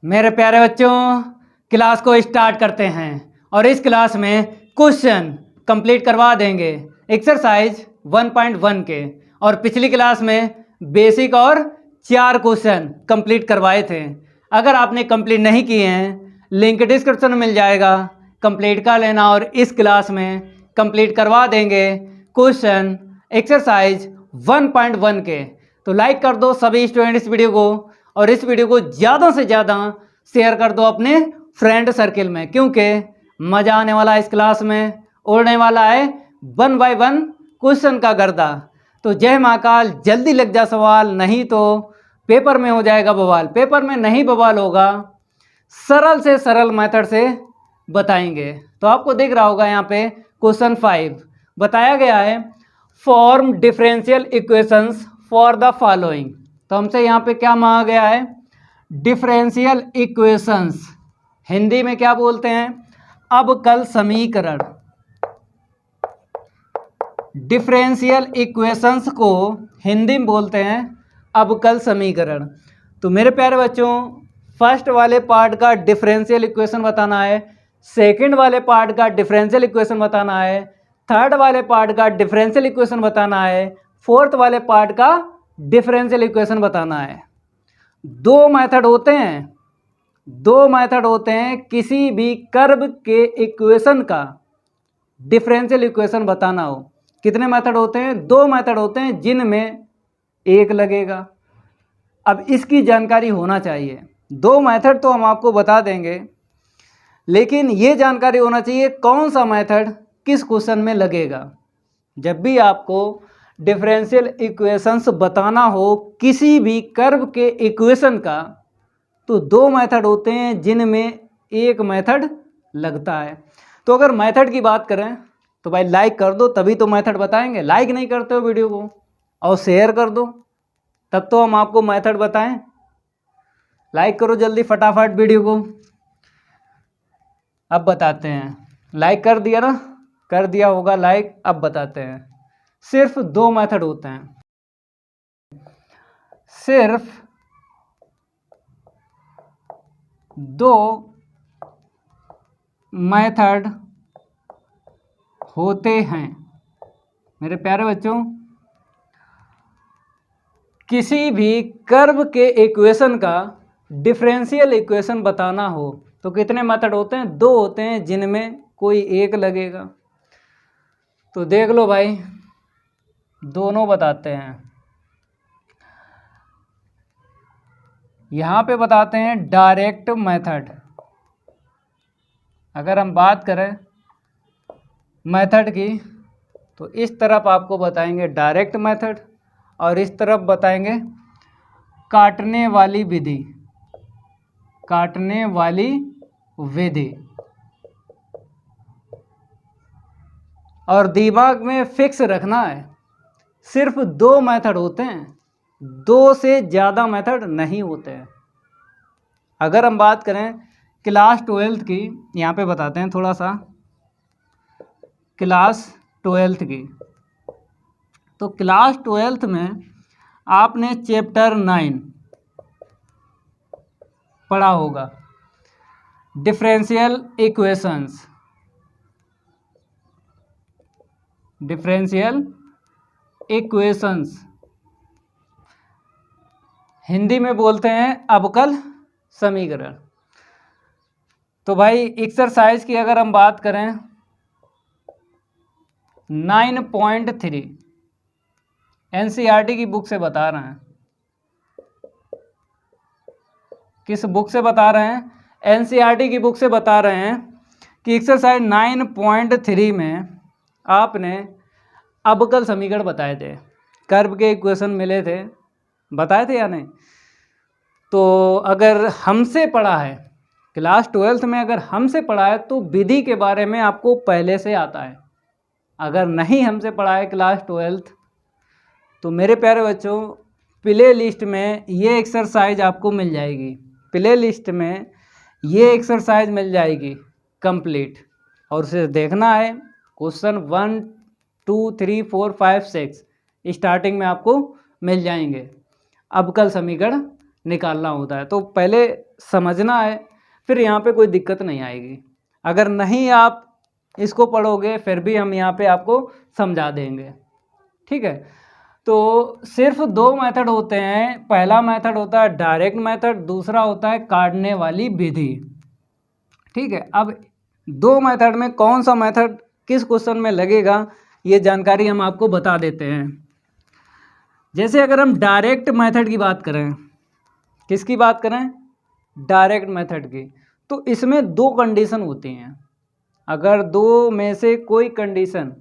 मेरे प्यारे बच्चों, क्लास को स्टार्ट करते हैं और इस क्लास में क्वेश्चन कंप्लीट करवा देंगे एक्सरसाइज 1.1 के। और पिछली क्लास में बेसिक और 4 क्वेश्चन कंप्लीट करवाए थे। अगर आपने कंप्लीट नहीं किए हैं, लिंक डिस्क्रिप्शन में मिल जाएगा, कंप्लीट कर लेना। और इस क्लास में कंप्लीट करवा देंगे क्वेश्चन एक्सरसाइज 1.1 के। तो लाइक कर दो सभी स्टूडेंट इस वीडियो को, और इस वीडियो को ज़्यादा से ज़्यादा शेयर कर दो अपने फ्रेंड सर्किल में, क्योंकि मज़ा आने वाला है इस क्लास में। उड़ने वाला है 1 बाय 1 क्वेश्चन का गर्दा। तो जय महाकाल, जल्दी लग जा सवाल, नहीं तो पेपर में हो जाएगा बवाल। पेपर में नहीं बवाल होगा, सरल से सरल मेथड से बताएंगे। तो आपको दिख रहा होगा यहाँ पे क्वेश्चन 5 बताया गया है, form differential equations for the following. तो हमसे यहाँ पे क्या मांगा गया है? डिफरेंशियल इक्वेशंस, हिंदी में क्या बोलते हैं? अवकल समीकरण। डिफरेंशियल इक्वेशंस को हिंदी में बोलते हैं अवकल समीकरण। तो मेरे प्यारे बच्चों, फर्स्ट वाले पार्ट का डिफरेंशियल इक्वेशन बताना है, सेकंड वाले पार्ट का डिफरेंशियल इक्वेशन बताना है, थर्ड वाले पार्ट का डिफरेंशियल इक्वेशन बताना है, फोर्थ वाले पार्ट का डिफरेंशियल इक्वेशन बताना है। दो मेथड होते हैं किसी भी कर्व के इक्वेशन का डिफरेंशियल इक्वेशन बताना हो। कितने मेथड होते हैं? 2 मेथड होते हैं, जिनमें एक लगेगा। अब इसकी जानकारी होना चाहिए। 2 मेथड तो हम आपको बता देंगे, लेकिन ये जानकारी होना चाहिए कौन सा मेथड किस क्वेश्चन में लगेगा। जब भी आपको डिफरेंशियल इक्वेशंस बताना हो किसी भी कर्व के इक्वेशन का, तो 2 मेथड होते हैं जिनमें एक मेथड लगता है। तो अगर मेथड की बात करें तो भाई लाइक कर दो, तभी तो मेथड बताएंगे। लाइक नहीं करते हो वीडियो को, और शेयर कर दो, तब तो हम आपको मेथड बताएं। लाइक करो जल्दी फटाफट वीडियो को। अब बताते हैं, लाइक कर दिया ना? कर दिया होगा लाइक। अब बताते हैं, सिर्फ 2 मेथड होते हैं, सिर्फ 2 मेथड होते हैं मेरे प्यारे बच्चों। किसी भी कर्व के इक्वेशन का डिफरेंशियल इक्वेशन बताना हो तो कितने मेथड होते हैं? 2 होते हैं, जिनमें कोई एक लगेगा। तो देख लो भाई, दोनों बताते हैं। यहाँ पे बताते हैं डायरेक्ट मेथड। अगर हम बात करें मेथड की, तो इस तरफ आपको बताएंगे डायरेक्ट मेथड, और इस तरफ बताएंगे काटने वाली विधि। काटने वाली विधि। और दिमाग में फिक्स रखना है, सिर्फ 2 मेथड होते हैं, 2 से ज़्यादा मेथड नहीं होते हैं। अगर हम बात करें क्लास 12 की, यहाँ पे बताते हैं थोड़ा सा क्लास 12 की। तो क्लास 12 में आपने चैप्टर 9 पढ़ा होगा, differential equations. Differential equations Hindi में बोलते हैं अवकल समीकरण। तो भाई एक्सरसाइज की अगर हम बात करें 9.3 एनसीईआरटी की बुक से बता रहे हैं। किस बुक से बता रहे हैं? एनसीईआरटी की बुक से बता रहे हैं कि एक्सरसाइज 9.3 में आपने अवकल समीकरण बताए थे, कर्व के इक्वेशन मिले थे, बताए थे या नहीं? तो अगर हमसे पढ़ा है क्लास 12 में, अगर हमसे पढ़ा है तो विधि के बारे में आपको पहले से आता है। अगर नहीं हमसे पढ़ा है क्लास 12, तो मेरे प्यारे बच्चों, प्ले लिस्ट में ये एक्सरसाइज आपको मिल जाएगी। प्ले लिस्ट में ये एक्सरसाइज मिल जाएगी कंप्लीट, और उसे देखना है। क्वेश्चन 1 2 3 4 5 6 स्टार्टिंग में आपको मिल जाएंगे, अवकल समीकरण निकालना होता है। तो पहले समझना है, फिर यहाँ पे कोई दिक्कत नहीं आएगी। अगर नहीं आप इसको पढ़ोगे फिर भी हम यहाँ पे आपको समझा देंगे, ठीक है। तो सिर्फ दो मेथड होते हैं, पहला मेथड होता है डायरेक्ट मेथड, दूसरा होता है काटने वाली विधि, ठीक है। अब दो मेथड में कौन सा मेथड किस क्वेश्चन में लगेगा ये जानकारी हम आपको बता देते हैं। जैसे अगर हम डायरेक्ट मेथड की बात करें, किसकी बात करें, डायरेक्ट मेथड की, तो इसमें दो कंडीशन होती हैं। अगर दो में से कोई कंडीशन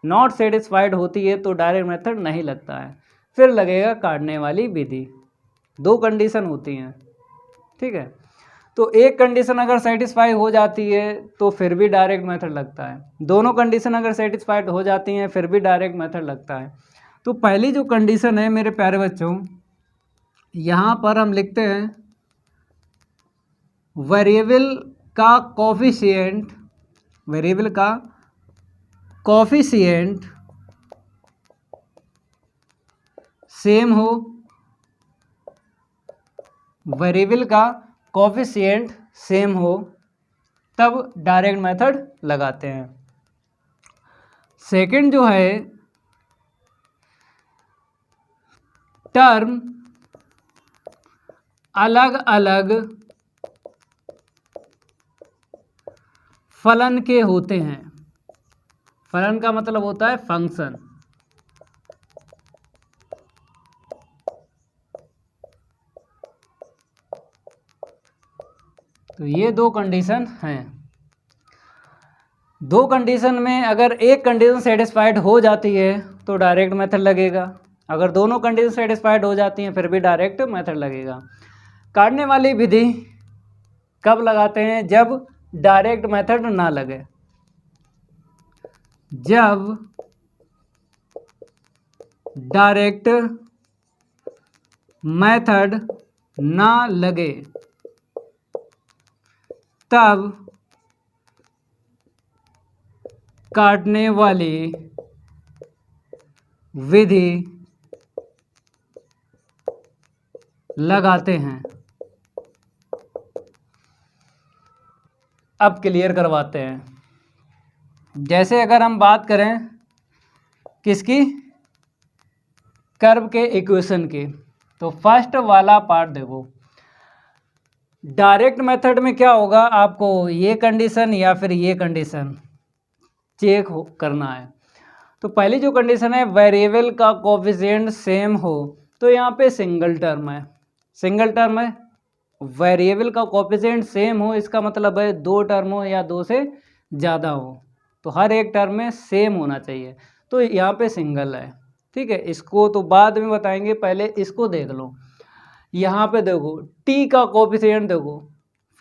नॉट सेटिस्फाइड होती है तो डायरेक्ट मेथड नहीं लगता है, फिर लगेगा काटने वाली विधि। दो कंडीशन होती हैं, ठीक है। तो एक कंडीशन अगर सेटिस्फाई हो जाती है तो फिर भी डायरेक्ट मेथड लगता है, दोनों कंडीशन अगर सेटिस्फाइड हो जाती हैं फिर भी डायरेक्ट मेथड लगता है। तो पहली जो कंडीशन है मेरे प्यारे बच्चों, यहाँ पर हम लिखते हैं वेरिएबल का कोफिशिएंट, वेरिएबल का कोफिशिएंट सेम हो, वेरिएबल का कोफिशिएंट सेम हो तब डायरेक्ट मेथड लगाते हैं। सेकंड जो है टर्म अलग अलग फलन के होते हैं, फलन का मतलब होता है फंक्शन, तो ये दो कंडीशन हैं। दो कंडीशन में अगर एक कंडीशन सेटिस्फाइड हो जाती है तो डायरेक्ट मेथड लगेगा, अगर दोनों कंडीशन सेटिस्फाइड हो जाती हैं फिर भी डायरेक्ट मेथड लगेगा। काटने वाली विधि कब लगाते हैं, जब डायरेक्ट मेथड ना लगे, जब डायरेक्ट मेथड ना लगे तब काटने वाली विधि लगाते हैं। अब क्लियर करवाते हैं। जैसे अगर हम बात करें किसकी, कर्व के इक्वेशन की, तो फर्स्ट वाला पार्ट देखो, डायरेक्ट मेथड में क्या होगा, आपको ये कंडीशन या फिर ये कंडीशन चेक करना है। तो पहली जो कंडीशन है वेरिएबल का कोफिशिएंट सेम हो, तो यहाँ पे सिंगल टर्म है, सिंगल टर्म है, वेरिएबल का कोफिशिएंट सेम हो इसका मतलब है दो टर्म हो या दो से ज़्यादा हो, तो हर एक टर्म में सेम होना चाहिए, तो यहाँ पे सिंगल है, ठीक है। इसको तो बाद में बताएंगे, पहले इसको देख लो। यहाँ पे देखो टी का कोफिशिएंट देखो,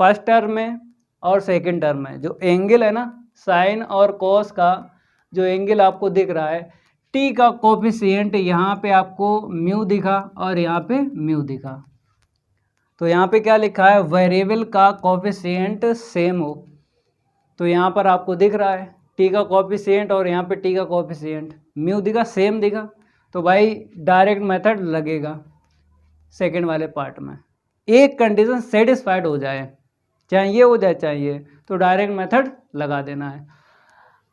फर्स्ट टर्म में और सेकंड टर्म में जो एंगल है ना, साइन और कॉस का जो एंगल आपको दिख रहा है, टी का कोफिशिएंट यहाँ पे आपको म्यू दिखा और यहाँ पे म्यू दिखा, तो यहाँ पे क्या लिखा है, वेरिएबल का कोफिशिएंट सेम हो, तो यहाँ पर आपको दिख रहा है टी का कोफिशिएंट और यहाँ पे टी का कोफिशिएंट म्यू दिखा, सेम दिखा, तो भाई डायरेक्ट मेथड लगेगा। सेकंड वाले पार्ट में एक कंडीशन सेटिस्फाइड हो जाए, चाहे ये हो जाए चाहे ये, तो डायरेक्ट मेथड लगा देना है।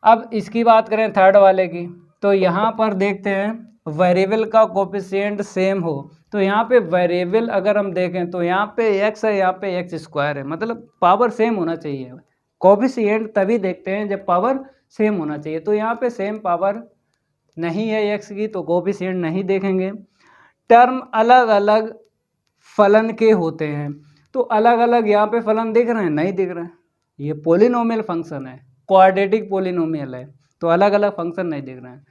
अब इसकी बात करें थर्ड वाले की, तो यहाँ पर देखते हैं वेरिएबल का कोफिशिएंट सेम हो, तो यहाँ पे वेरिएबल अगर हम देखें तो यहाँ पे x है, यहाँ पे x स्क्वायर है, मतलब पावर सेम होना चाहिए। कोफिशिएंट तभी देखते हैं जब पावर सेम होना चाहिए, तो यहाँ पे सेम पावर नहीं है x की तो कोफिशिएंट नहीं देखेंगे। टर्म अलग अलग फलन के होते हैं, तो अलग अलग यहाँ पे फलन दिख रहे हैं, नहीं दिख रहे हैं, ये पोलिनोमियल फंक्शन है, क्वाड्रेटिक पोलिनोमियल है, तो अलग अलग फंक्शन नहीं दिख रहे हैं।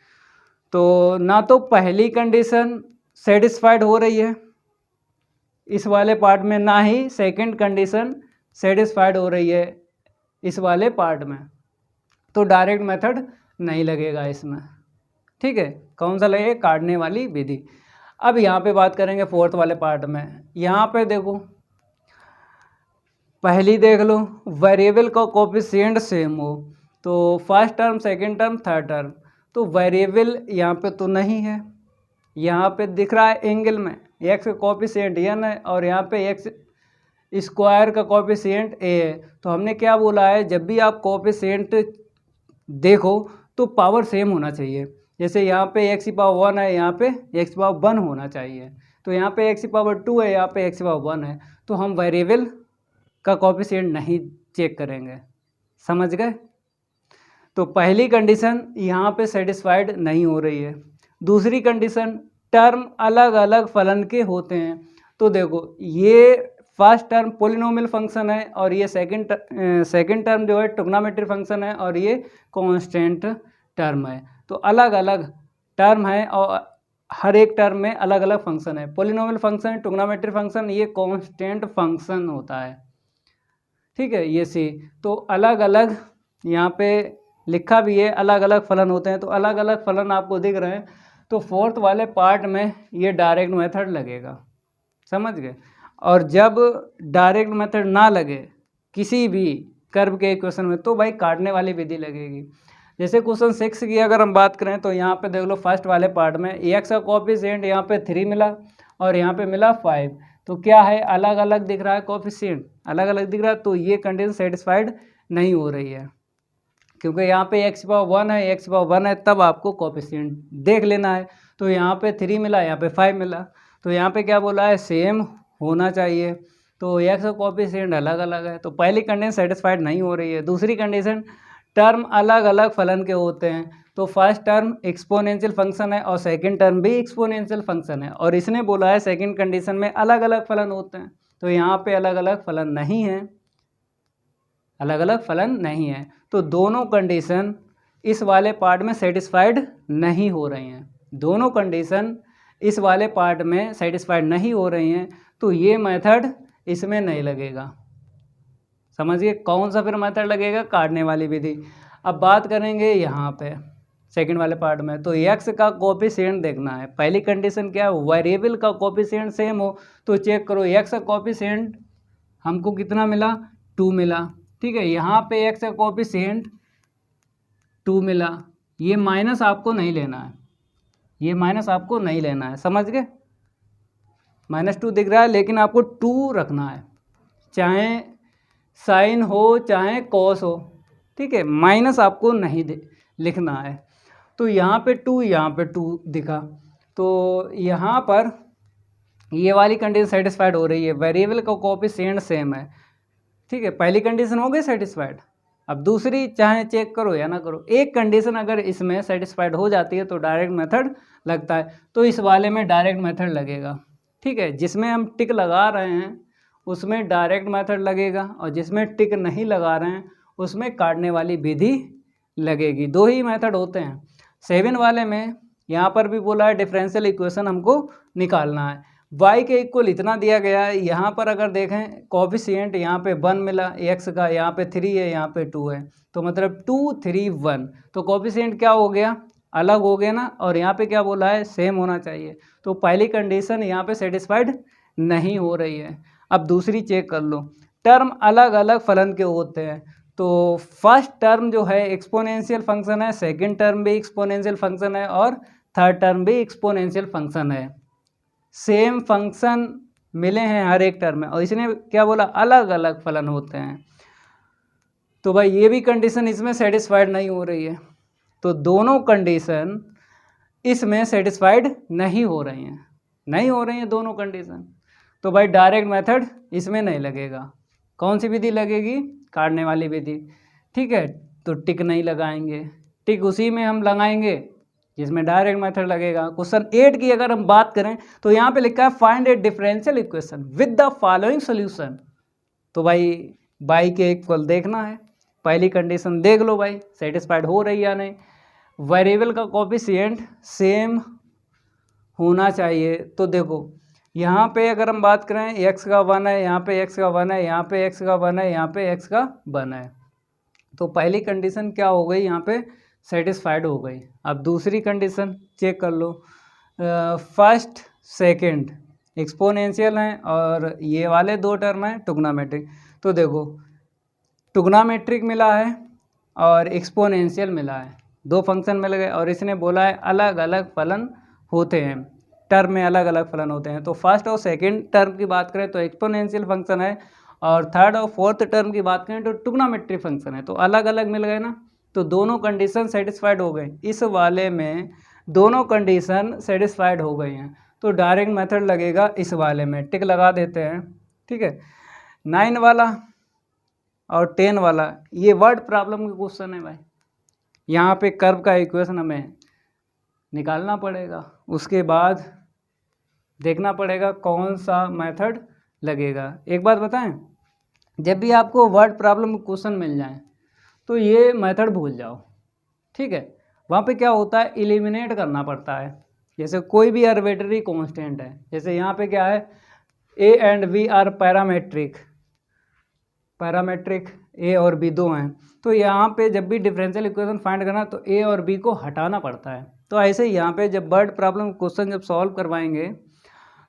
तो ना तो पहली कंडीशन सेटिस्फाइड हो रही है इस वाले पार्ट में, ना ही सेकंड कंडीशन सेटिस्फाइड हो रही है इस वाले पार्ट में, तो डायरेक्ट मेथड नहीं लगेगा इसमें, ठीक है। कौन सा लगेगा, काटने वाली विधि। अब यहाँ पे बात करेंगे फोर्थ वाले पार्ट में। यहाँ पे देखो पहली देख लो, वेरिएबल का कोफिशिएंट सेम हो, तो first term second term third term, तो वेरिएबल यहाँ पे तो नहीं है, यहाँ पे दिख रहा है एंगल में, एक्स का कोफिशिएंट n है और यहाँ पे एक्स स्क्वायर का कोफिशिएंट a है। तो हमने क्या बोला है, जब भी आप कोफिशिएंट देखो तो पावर सेम होना चाहिए। जैसे यहाँ पे एक्स की पावर 1 है, यहाँ पे एक्स की पावर 1 होना चाहिए। तो यहाँ पे एक्स की पावर 2 है, यहाँ पे एक्स की पावर 1 है। तो हम वेरिएबल का कोफिशिएंट नहीं चेक करेंगे, समझ गए। तो पहली कंडीशन यहाँ पे सेटिस्फाइड नहीं हो रही है। दूसरी कंडीशन, टर्म अलग अलग फलन के होते हैं। तो देखो ये फर्स्ट टर्म पोलिनोमियल फंक्शन है और ये सेकंड टर्म जो है ट्रिग्नोमेट्री फंक्शन है और ये कांस्टेंट टर्म है। तो अलग अलग टर्म है और हर एक टर्म में अलग अलग फंक्शन है। पोलिनोमियल फंक्शन, ट्रिग्नोमेट्री फंक्शन, ये कांस्टेंट फंक्शन होता है, ठीक है, ये सी। तो अलग अलग यहाँ पे लिखा भी है, अलग अलग फलन होते हैं। तो अलग अलग फलन आपको दिख रहे हैं। तो फोर्थ वाले पार्ट में ये डायरेक्ट मेथड लगेगा, समझ गए। और जब डायरेक्ट मेथड ना लगे किसी भी कर्व के इक्वेशन में तो भाई काटने वाली विधि लगेगी। जैसे क्वेश्चन 6 की अगर हम बात करें तो यहाँ पे देख लो फर्स्ट वाले पार्ट में एक्स का कोफिशिएंट यहाँ पे 3 मिला और यहाँ पे मिला 5। तो क्या है, अलग अलग दिख रहा है, कोफिशिएंट अलग अलग दिख रहा है। तो ये कंडीशन सेटिस्फाइड नहीं हो रही है, क्योंकि यहाँ पे एक्स पावर 1 है, एक्स पावर 1 है, तब आपको कोफिशिएंट देख लेना है। तो यहाँ पे 3 मिला, यहाँ पे 5 मिला। तो यहाँ पे क्या बोला है, सेम होना चाहिए। तो एक्स का कोफिशिएंट अलग अलग है। तो पहली कंडीशन सेटिस्फाइड नहीं हो रही है। दूसरी कंडीशन, टर्म अलग अलग फलन के होते हैं। तो फर्स्ट टर्म एक्सपोनेंशियल फंक्शन है और सेकंड टर्म भी एक्सपोनेंशियल फंक्शन है। और इसने बोला है सेकंड कंडीशन में अलग अलग फलन होते हैं। तो यहाँ पे अलग अलग फलन नहीं है, अलग अलग फलन नहीं है। तो दोनों कंडीशन इस वाले पार्ट में सेटिस्फाइड नहीं हो रही हैं। दोनों कंडीशन इस वाले पार्ट में सेटिस्फाइड नहीं हो रही हैं। तो ये मेथड इसमें नहीं लगेगा, समझिए। कौन सा फिर मेथड लगेगा, काटने वाली विधि। अब बात करेंगे यहाँ पे सेकंड वाले पार्ट में। तो एक्स का कोफिशिएंट देखना है। पहली कंडीशन क्या है, वेरिएबल का कोफिशिएंट सेम हो। तो चेक करो एक्स का कोफिशिएंट हमको कितना मिला, 2 मिला, ठीक है। यहाँ पे एक्स का कोफिशिएंट 2 मिला। ये माइनस आपको नहीं लेना है, ये माइनस आपको नहीं लेना है, समझ गए। -2 दिख रहा है लेकिन आपको 2 रखना है, चाहे साइन हो चाहे कॉस हो, ठीक है। माइनस आपको नहीं लिखना है। तो यहाँ पे 2, यहाँ पे 2 दिखा। तो यहाँ पर ये वाली कंडीशन सेटिस्फाइड हो रही है, वेरिएबल का कोफिशिएंट सेम है, ठीक है। पहली कंडीशन हो गई सेटिस्फाइड। अब दूसरी चाहे चेक करो या ना करो, एक कंडीशन अगर इसमें सेटिस्फाइड हो जाती है तो डायरेक्ट मेथड लगता है। तो इस वाले में डायरेक्ट मेथड लगेगा, ठीक है। जिसमें हम टिक लगा रहे हैं उसमें डायरेक्ट मेथड लगेगा और जिसमें टिक नहीं लगा रहे हैं उसमें काटने वाली विधि लगेगी। दो ही मेथड होते हैं। 7 वाले में यहाँ पर भी बोला है डिफरेंशियल इक्वेशन हमको निकालना है। y के इक्वल इतना दिया गया है। यहाँ पर अगर देखें कोफिशिएंट यहाँ पे 1 मिला x का, यहाँ पे 3 है, यहाँ पे 2 है। तो मतलब 2 3 1। तो कोफिशिएंट क्या हो गया, अलग हो गया ना। और यहाँ पे क्या बोला है, सेम होना चाहिए। तो पहली कंडीशन यहाँ पे सेटिस्फाइड नहीं हो रही है। अब दूसरी चेक कर लो, टर्म अलग अलग फलन के होते हैं। तो फर्स्ट टर्म जो है एक्सपोनेंशियल फंक्शन है, सेकंड टर्म भी एक्सपोनेंशियल फंक्शन है और थर्ड टर्म भी एक्सपोनेंशियल फंक्शन है। सेम फंक्शन मिले हैं हर एक टर्म में और इसने क्या बोला, अलग अलग फलन होते हैं। तो भाई ये भी कंडीशन इसमें सेटिस्फाइड नहीं हो रही है। तो दोनों कंडीशन इसमें सेटिस्फाइड नहीं हो रही हैं, नहीं हो रही हैं दोनों कंडीशन। तो भाई डायरेक्ट मेथड इसमें नहीं लगेगा। कौन सी विधि लगेगी, काटने वाली विधि, ठीक है। तो टिक नहीं लगाएंगे, टिक उसी में हम लगाएंगे जिसमें डायरेक्ट मेथड लगेगा। क्वेश्चन 8 की अगर हम बात करें तो यहाँ पे लिखा है find A differential equation with the following solution. तो भाई y के इक्वल देखना है। पहली कंडीशन देख लो भाई सेटिस्फाइड हो रही या नहीं। वेरिएबल का कोफिशिएंट सेम होना चाहिए। तो देखो यहाँ पे अगर हम बात करें x का 1 है, यहाँ पे x का 1 है, यहाँ पे x का 1 है, यहाँ पे x का 1 है। तो पहली कंडीशन क्या हो गई, यहाँ पे सेटिस्फाइड हो गई। अब दूसरी कंडीशन चेक कर लो। फर्स्ट सेकंड एक्सपोनेंशियल हैं और ये वाले दो टर्म हैं ट्रिग्नोमेट्रिक। तो देखो ट्रिग्नोमेट्रिक मिला है और एक्सपोनेंशियल मिला है, दो फंक्शन मिल गए और इसने बोला है अलग अलग फलन होते हैं। टर्म में अलग अलग फलन होते हैं। तो फर्स्ट और सेकंड टर्म की बात करें तो एक्सपोनेंशियल फंक्शन है, और थर्ड और फोर्थ टर्म की बात करें तो ट्रिग्नोमेट्री फंक्शन है। तो अलग अलग मिल गए ना, तो दोनों कंडीशन सेटिस्फाइड हो गए। इस वाले में दोनों कंडीशन सेटिस्फाइड हो गई हैं, तो डायरेक्ट मेथड लगेगा इस वाले में, टिक लगा देते हैं। ठीक है, 9 वाला और 10 वाला ये वर्ड प्रॉब्लम का क्वेश्चन है भाई। यहाँ पे कर्व का इक्वेशन हमें निकालना पड़ेगा, उसके बाद देखना पड़ेगा कौन सा मेथड लगेगा। एक बात बताएं, जब भी आपको वर्ड प्रॉब्लम क्वेश्चन मिल जाए तो ये मेथड भूल जाओ। ठीक है, वहाँ पे क्या होता है, एलिमिनेट करना पड़ता है। जैसे कोई भी आर्बिट्रेरी कांस्टेंट है, जैसे यहाँ पे क्या है, A and B are parametric A और बी दो हैं, तो यहाँ पे जब भी डिफरेंशियल इक्वेशन फाइंड करना तो ए और बी को हटाना पड़ता है। तो ऐसे ही यहाँ पे जब वर्ड प्रॉब्लम क्वेश्चन जब सॉल्व करवाएंगे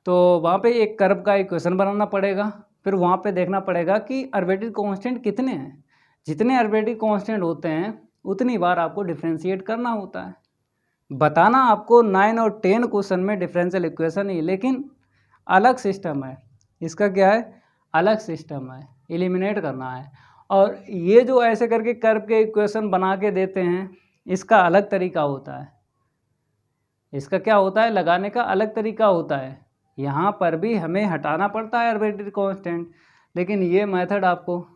तो वहाँ पे एक कर्व का इक्वेशन बनाना पड़ेगा, फिर वहाँ पे देखना पड़ेगा कि आर्बिट्रेरी कांस्टेंट कितने हैं। जितने आर्बिट्रेरी कांस्टेंट होते हैं उतनी बार आपको डिफ्रेंशिएट करना होता है। बताना आपको 9 और 10 क्वेश्चन में डिफरेंशियल इक्वेशन ही, लेकिन अलग सिस्टम है इसका, क्या है, अलग सिस्टम है, एलिमिनेट करना है। और ये जो ऐसे करके कर्व के इक्वेशन बना के देते हैं, इसका अलग तरीका होता है। इसका क्या होता है, लगाने का अलग तरीका होता है। यहाँ पर भी हमें हटाना पड़ता है आर्बिट्रेरी कांस्टेंट, लेकिन ये मेथड आपको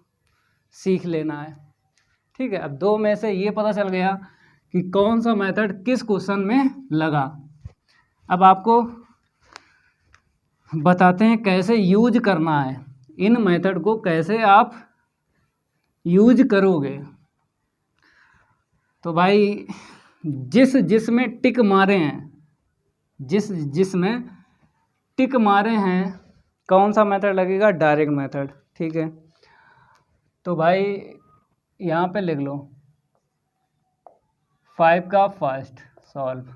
सीख लेना है। ठीक है, अब दो में से ये पता चल गया कि कौन सा मेथड किस क्वेश्चन में लगा। अब आपको बताते हैं कैसे यूज करना है, इन मेथड को कैसे आप यूज करोगे। तो भाई जिसमें टिक मारे हैं, जिसमें टिक मारे हैं, कौन सा मेथड लगेगा, डायरेक्ट मेथड। ठीक है, तो भाई यहाँ पे लिख लो 5 का फर्स्ट सॉल्व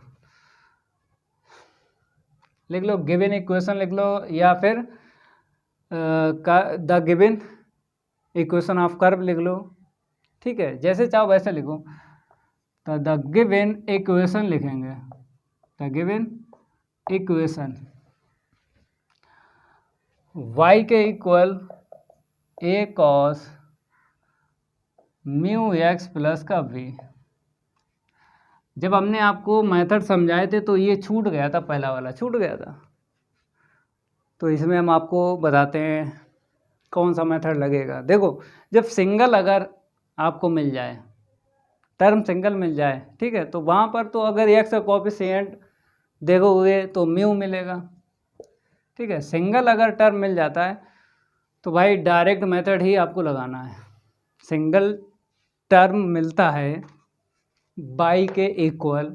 लिख लो, गिवन इक्वेशन लिख लो, या फिर the given equation of curve लिख लो। ठीक है, जैसे चाहो वैसे लिखो। तो द गिवन इक्वेशन लिखेंगे, द गिवन इक्वेशन y के equal a cos mu x plus का v। जब हमने आपको मेथड समझाए थे तो ये छूट गया था, पहला वाला छूट गया था। तो इसमें हम आपको बताते हैं कौन सा मेथड लगेगा। देखो, जब सिंगल अगर आपको मिल जाए, टर्म सिंगल मिल जाए, ठीक है, तो वहाँ पर तो अगर एक्स का कोएफिशिएंट देखोगे तो म्यू मिलेगा। ठीक है, सिंगल अगर टर्म मिल जाता है तो भाई डायरेक्ट मेथड ही आपको लगाना है। सिंगल टर्म मिलता है बाई के इक्वल,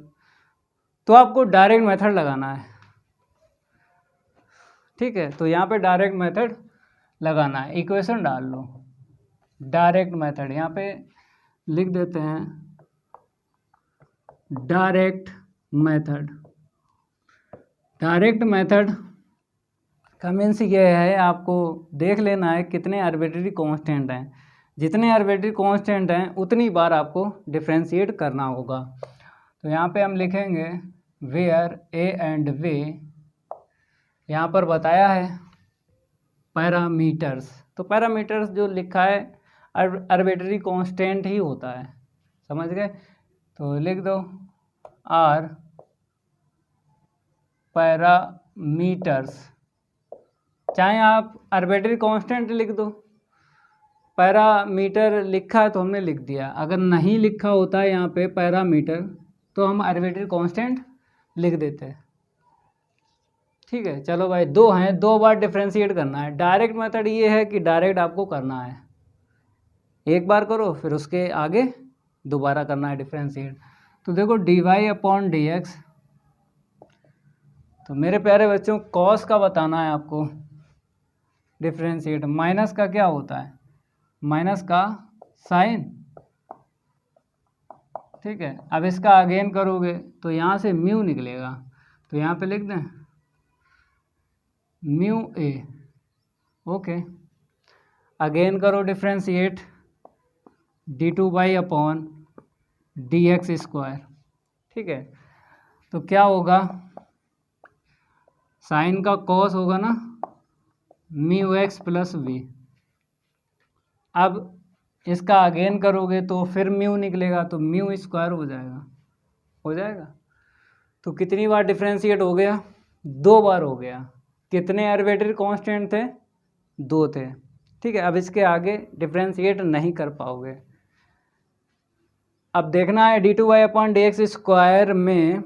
तो आपको डायरेक्ट मेथड लगाना है। ठीक है, तो यहाँ पे डायरेक्ट मेथड लगाना है, इक्वेशन डाल लो, डायरेक्ट मेथड यहाँ पे लिख देते हैं, डायरेक्ट मेथड। डायरेक्ट मेथड का मीन्स ये है, आपको देख लेना है कितने आर्बिट्रेरी कांस्टेंट हैं, जितने आर्बिट्रेरी कांस्टेंट हैं उतनी बार आपको डिफ्रेंशिएट करना होगा। तो यहाँ पे हम लिखेंगे वेयर ए एंड वे, यहाँ पर बताया है पैरामीटर्स। तो पैरामीटर्स जो लिखा है आर्बिट्रेरी कांस्टेंट ही होता है, समझ गए। तो लिख दो आर पैरामीटर्स, चाहे आप आर्बिट्रेरी कांस्टेंट लिख दो, पैरामीटर लिखा है तो हमने लिख दिया। अगर नहीं लिखा होता है यहाँ पे पैरामीटर तो हम आर्बिट्रेरी कांस्टेंट लिख देते हैं। ठीक है, चलो भाई, दो हैं, दो बार डिफ्रेंशिएट करना है। डायरेक्ट मेथड ये है कि डायरेक्ट आपको करना है, एक बार करो फिर उसके आगे दोबारा करना है डिफ्रेंशिएट। तो देखो dy/dx, तो मेरे प्यारे बच्चों कॉस का बताना है आपको डिफ्रेंशिएट। माइनस का क्या होता है, माइनस का साइन। ठीक है, अब इसका अगेन करोगे तो यहाँ से म्यू निकलेगा, तो यहाँ पे लिख दें म्यू ए। ओके, अगेन करो डिफ्रेंशिएट d2/dx²। ठीक है, तो क्या होगा, साइन का कॉस होगा ना म्यू एक्स प्लस वी। अब इसका अगेन करोगे तो फिर म्यू निकलेगा, तो म्यू स्क्वायर हो जाएगा। तो कितनी बार डिफ्रेंशिएट हो गया? 2 बार हो गया। कितने आर्बिट्रेरी कांस्टेंट थे? 2 थे। ठीक है, अब इसके आगे डिफ्रेंशिएट नहीं कर पाओगे। अब देखना है d2y/dx² में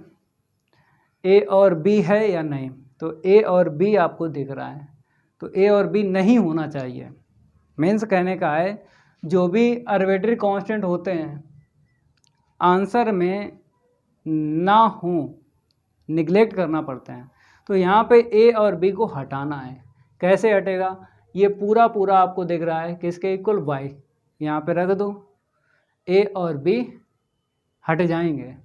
a और b है या नहीं। तो a और b आपको दिख रहा है, तो a और b नहीं होना चाहिए। मीन्स कहने का है जो भी आर्बिट्रेरी कांस्टेंट होते हैं आंसर में ना हो, निगलेक्ट करना पड़ते हैं। तो यहाँ पे a और b को हटाना है। कैसे हटेगा? ये पूरा पूरा आपको दिख रहा है किसके इक्वल? y। यहाँ पे रख दो, a और b हट जाएंगे।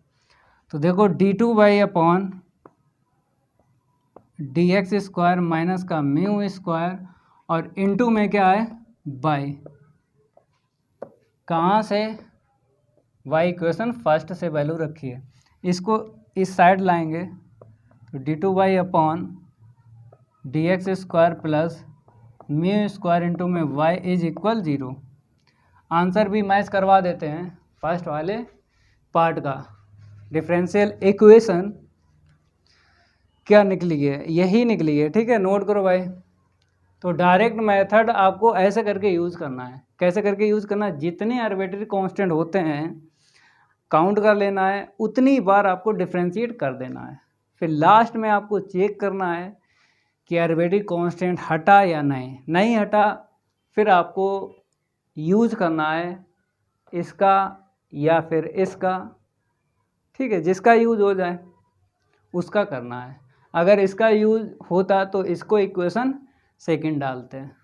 तो देखो d2y/dx² माइनस का म्यू स्क्वायर और इनटू में क्या है? y। कहाँ से? y इक्वेशन फर्स्ट से वैल्यू रखी है, इसको इस साइड लाएंगे तो d2y/dx² plus mu square into में y इज इक्वल 0। आंसर भी मैच करवा देते हैं फर्स्ट वाले पार्ट का। डिफरेंशियल इक्वेशन क्या निकली है? यही निकली है। ठीक है, नोट करो भाई। तो डायरेक्ट मेथड आपको ऐसे करके यूज़ करना है। कैसे करके यूज़ करना है? जितने आर्बिट्रेरी कांस्टेंट होते हैं काउंट कर लेना है, उतनी बार आपको डिफ्रेंशिएट कर देना है। फिर लास्ट में आपको चेक करना है कि आर्बिट्रेरी कांस्टेंट हटा या नहीं हटा। फिर आपको यूज़ करना है इसका या फिर इसका। ठीक है, जिसका यूज़ हो जाए उसका करना है। अगर इसका यूज़ होता तो इसको इक्वेशन सेकंड डालते हैं।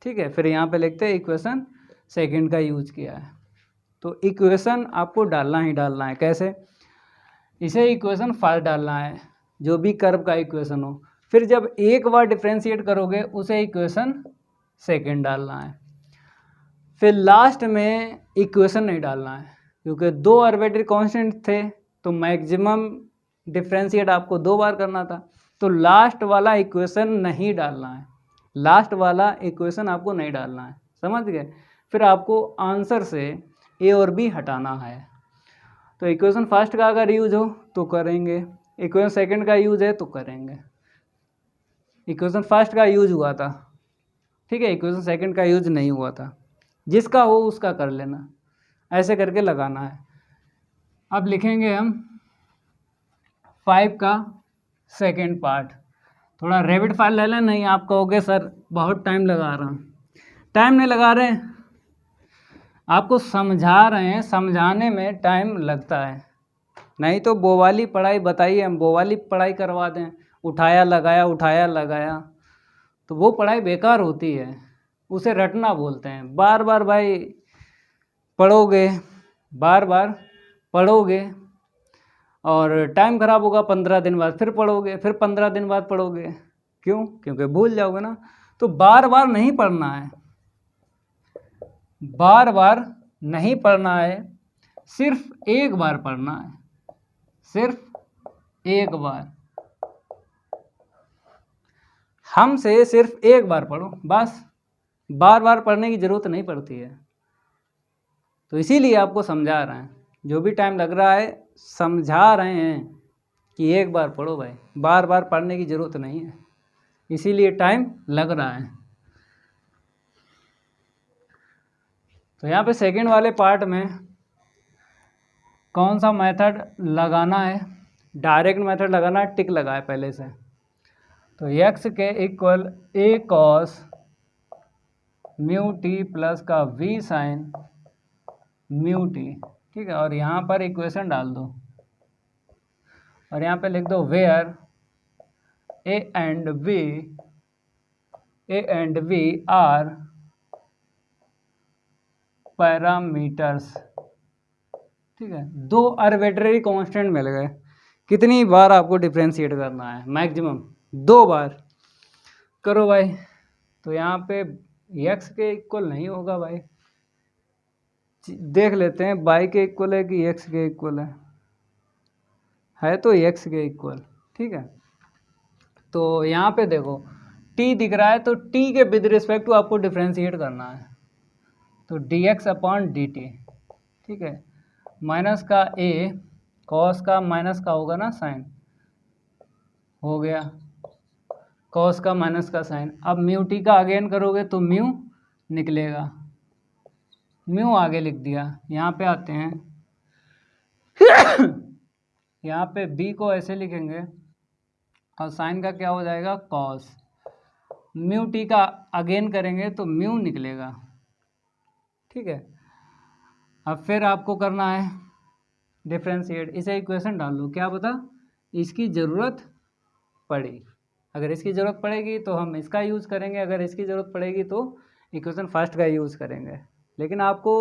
ठीक है, फिर यहाँ पे लिखते हैं इक्वेशन सेकंड का यूज़ किया है। तो इक्वेशन आपको डालना ही डालना है। कैसे? इसे इक्वेशन फर्स्ट डालना है, जो भी कर्व का इक्वेशन हो। फिर जब एक बार डिफ्रेंशिएट करोगे उसे इक्वेशन सेकंड डालना है। फिर लास्ट में इक्वेशन नहीं डालना है, क्योंकि 2 आर्बिट्रेरी कांस्टेंट थे तो मैक्सिमम डिफ्रेंशिएट आपको 2 बार करना था। तो लास्ट वाला इक्वेशन नहीं डालना है, लास्ट वाला इक्वेशन आपको नहीं डालना है। समझ गए? फिर आपको आंसर से ए और बी हटाना है। तो इक्वेशन फर्स्ट का अगर यूज हो तो करेंगे, इक्वेशन सेकंड का यूज है तो करेंगे। इक्वेशन फर्स्ट का यूज हुआ था, ठीक है, इक्वेशन सेकंड का यूज नहीं हुआ था। जिसका हो उसका कर लेना, ऐसे करके लगाना है। अब लिखेंगे हम 5 का सेकंड पार्ट। थोड़ा रैपिड फायर ले लें, नहीं आप कहोगे सर बहुत टाइम लगा रहा हूँ। टाइम नहीं लगा रहे, आपको समझा रहे हैं, समझाने में टाइम लगता है। नहीं तो वो वाली पढ़ाई बताइए, हम वो वाली पढ़ाई करवा दें, उठाया लगाया, तो वो पढ़ाई बेकार होती है, उसे रटना बोलते हैं। बार बार भाई पढ़ोगे, बार बार पढ़ोगे और टाइम खराब होगा। 15 दिन बाद फिर पढ़ोगे, फिर 15 दिन बाद पढ़ोगे। क्यों? क्योंकि भूल जाओगे ना। तो बार बार नहीं पढ़ना है, बार बार नहीं पढ़ना है, सिर्फ एक बार पढ़ना है, सिर्फ एक बार। हमसे सिर्फ एक बार पढ़ो बस, बार बार पढ़ने की ज़रूरत नहीं पड़ती है। तो इसीलिए आपको समझा रहे हैं, जो भी टाइम लग रहा है समझा रहे हैं कि एक बार पढ़ो भाई, बार बार पढ़ने की ज़रूरत नहीं है, इसीलिए टाइम लग रहा है। तो यहाँ पे सेकंड वाले पार्ट में कौन सा मेथड लगाना है? डायरेक्ट मेथड लगाना है, टिक लगाए पहले से। तो x के equal a cos mu T plus का v साइन म्यू टी, ठीक है। और यहाँ पर इक्वेशन डाल दो और यहाँ पे लिख दो where a and v are parameters, ठीक है। 2 आर्बिट्रेरी कांस्टेंट मिल गए। कितनी बार आपको डिफ्रेंशिएट करना है? मैक्सिमम 2 बार करो भाई। तो यहाँ पे x के इक्वल नहीं होगा भाई, देख लेते हैं y के इक्वल है कि x के इक्वल है तो x के इक्वल, ठीक है। तो यहाँ पे देखो t दिख रहा है, तो t के विद रिस्पेक्ट टू आपको डिफ्रेंशिएट करना है, तो dx अपॉन dt, ठीक है, माइनस का a कॉस का माइनस का होगा ना साइन, हो गया कॉस का माइनस का साइन। अब म्यू टी का अगेन करोगे तो म्यू निकलेगा, म्यू आगे लिख दिया। यहाँ पे आते हैं यहाँ पे b को ऐसे लिखेंगे और साइन का क्या हो जाएगा कॉस, म्यू टी का अगेन करेंगे तो म्यू निकलेगा, ठीक है। अब फिर आपको करना है डिफ्रेंशिएट, इसे इक्वेशन डाल लो, क्या पता इसकी ज़रूरत पड़ी, अगर इसकी ज़रूरत पड़ेगी तो हम इसका यूज़ करेंगे, अगर इसकी ज़रूरत पड़ेगी तो इक्वेशन फर्स्ट का यूज़ करेंगे। लेकिन आपको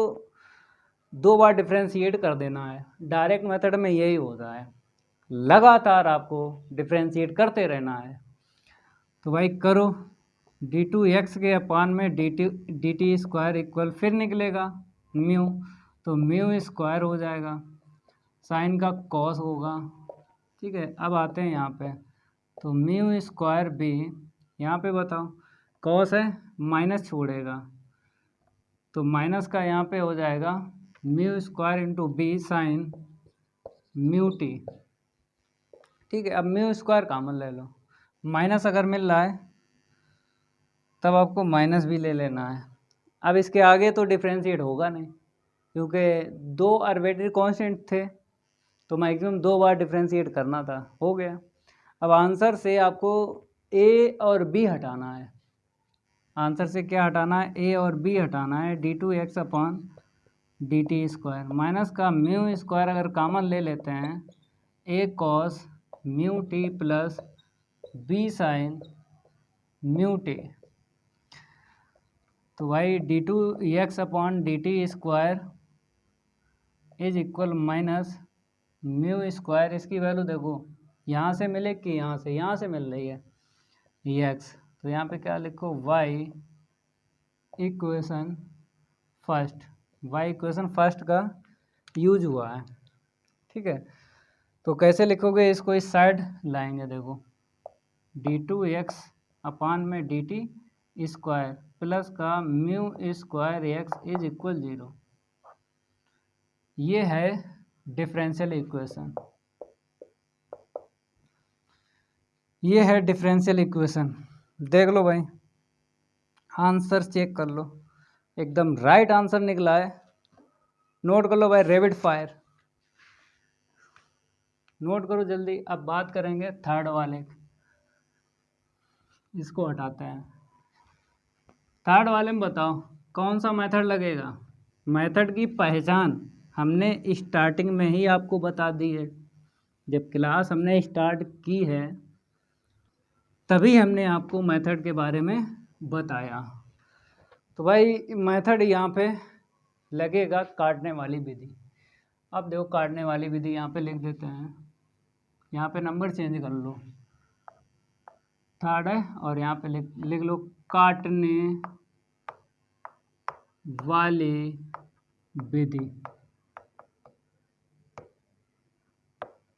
2 बार डिफ्रेंशिएट कर देना है, डायरेक्ट मेथड में यही होता है, लगातार आपको डिफ्रेंशिएट करते रहना है। तो भाई करो, d2x के अपान में dt स्क्वायर इक्वल फिर निकलेगा म्यू, तो म्यू स्क्वायर हो जाएगा, साइन का कॉस होगा, ठीक है। अब आते हैं यहाँ पे, तो म्यू स्क्वायर बी, यहाँ पे बताओ कॉस है माइनस छोड़ेगा, तो माइनस का यहाँ पे हो जाएगा mu square into b sine mu t, ठीक है। अब म्यू स्क्वायर कॉमन ले लो, माइनस अगर मिल रहा है तब आपको माइनस भी ले लेना है। अब इसके आगे तो डिफ्रेंशिएट होगा नहीं, क्योंकि 2 आर्बिट्ररी कांस्टेंट थे, तो मैक्सिमम 2 बार डिफ्रेंशिएट करना था, हो गया। अब आंसर से आपको ए और बी हटाना है, आंसर से क्या हटाना है, ए और बी हटाना है, d2x upon dt square, minus का म्यू स्क्वायर अगर कॉमन ले लेते हैं, A cos mu T plus B sine mu T, तो भाई d2x upon dt square is equal minus mu square, इसकी वैल्यू देखो यहाँ से मिले कि यहाँ से मिल रही है x, तो यहाँ पे क्या लिखो y इक्वेशन फर्स्ट का यूज हुआ है, ठीक है। तो कैसे लिखोगे इसको, इस साइड लाएंगे, देखो d2x अपान में dt स्क्वायर प्लस का mu square x is equal 0, ये है डिफरेंशियल इक्वेशन, ये है डिफरेंशियल इक्वेशन। देख लो भाई, आंसर चेक कर लो, एकदम राइट आंसर निकला है, नोट कर लो भाई, रैपिड फायर नोट करो जल्दी। अब बात करेंगे थर्ड वाले, इसको हटाते हैं। थर्ड वाले में बताओ कौन सा मेथड लगेगा, मेथड की पहचान हमने स्टार्टिंग में ही आपको बता दी है, जब क्लास हमने स्टार्ट की है तभी हमने आपको मेथड के बारे में बताया। तो भाई मेथड यहाँ पे लगेगा काटने वाली विधि। अब देखो काटने वाली विधि यहाँ पे लिख देते हैं, यहाँ पे नंबर चेंज कर लो, थर्ड है, और यहाँ पे लिख लो काटने वाली विधि,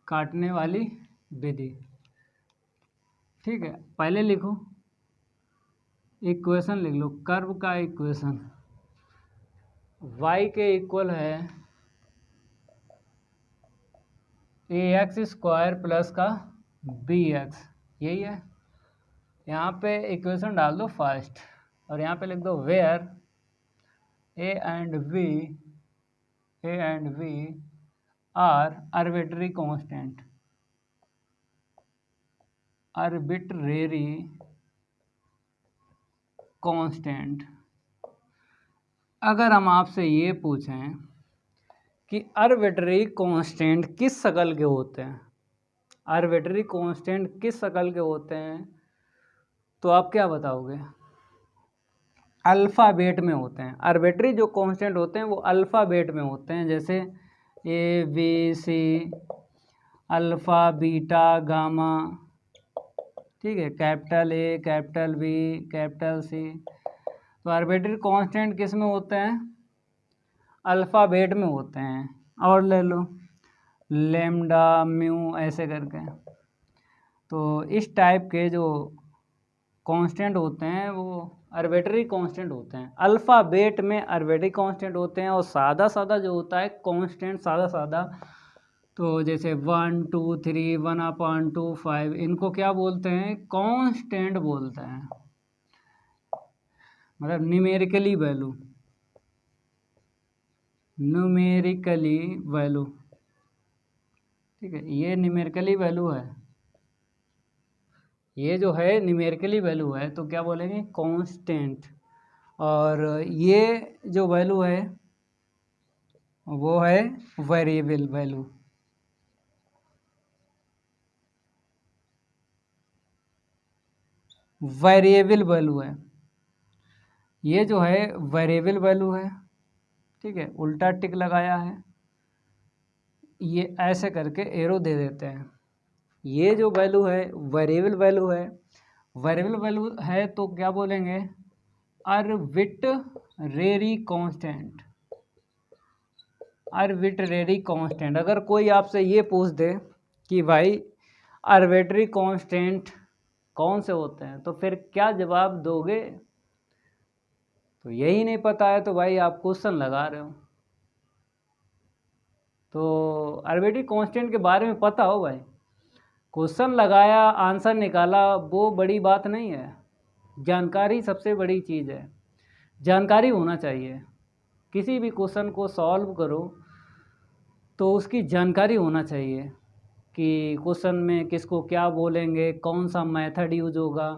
काटने वाली विधि, ठीक है। पहले लिखो इक्वेशन, लिख लो कर्व का इक्वेशन, y के इक्वल है ax स्क्वायर प्लस का bx, यही है। यहाँ पे इक्वेशन डाल दो फर्स्ट, और यहाँ पे लिख दो where a and v are arbitrary constant. अगर हम आपसे ये पूछें कि आर्बिट्ररी कांस्टेंट किस शक्ल के होते हैं, आर्बिट्ररी कांस्टेंट किस शक्ल के होते हैं, तो आप क्या बताओगे, अल्फ़ाबेट में होते हैं। आर्बिट्ररी जो कांस्टेंट होते हैं वो अल्फ़ाबेट में होते हैं, जैसे a b c, alpha beta gamma, ठीक है, capital A capital B capital C. तो आर्बिट्ररी कांस्टेंट किस में होते हैं, अल्फ़ाबेट में होते हैं। और ले लो लेम्डा म्यू ऐसे करके। तो इस टाइप के जो कांस्टेंट होते हैं वो आर्बिट्रेरी कांस्टेंट होते हैं। अल्फ़ाबेट में आर्बिट्रेरी कांस्टेंट होते हैं और सादा सादा जो होता है कांस्टेंट सादा सादा, तो जैसे 1 2 3 1/2 इनको क्या बोलते हैं? कांस्टेंट बोलते हैं, मतलब न्यूमेरिकली वैल्यू, न्यूमेरिकली वैल्यू। ठीक है, ये न्यूमेरिकली वैल्यू है, ये जो है न्यूमेरिकली वैल्यू है, तो क्या बोलेंगे? कांस्टेंट। और ये जो वैल्यू है वो है वेरिएबल वैल्यू। वेरिएबल वैल्यू है, ये जो है वेरिएबल वैल्यू है। ठीक है, उल्टा टिक लगाया है, ये ऐसे करके एरो दे देते हैं। ये जो वैल्यू है वेरिएबल वैल्यू है, वेरिएबल वैल्यू है तो क्या बोलेंगे? Arbitrary constant, arbitrary constant. अगर कोई आपसे ये पूछ दे कि भाई आर्बिट्रेरी कांस्टेंट कौन से होते हैं, तो फिर क्या जवाब दोगे? तो यही नहीं पता है तो भाई आप क्वेश्चन लगा रहे हो। तो आर्बिट्रेरी कांस्टेंट के बारे में पता हो भाई, क्वेश्चन लगाया आंसर निकाला वो बड़ी बात नहीं है, जानकारी सबसे बड़ी चीज़ है। जानकारी होना चाहिए, किसी भी क्वेश्चन को सॉल्व करो तो उसकी जानकारी होना चाहिए कि क्वेश्चन में किसको क्या बोलेंगे, कौन सा मेथड यूज होगा,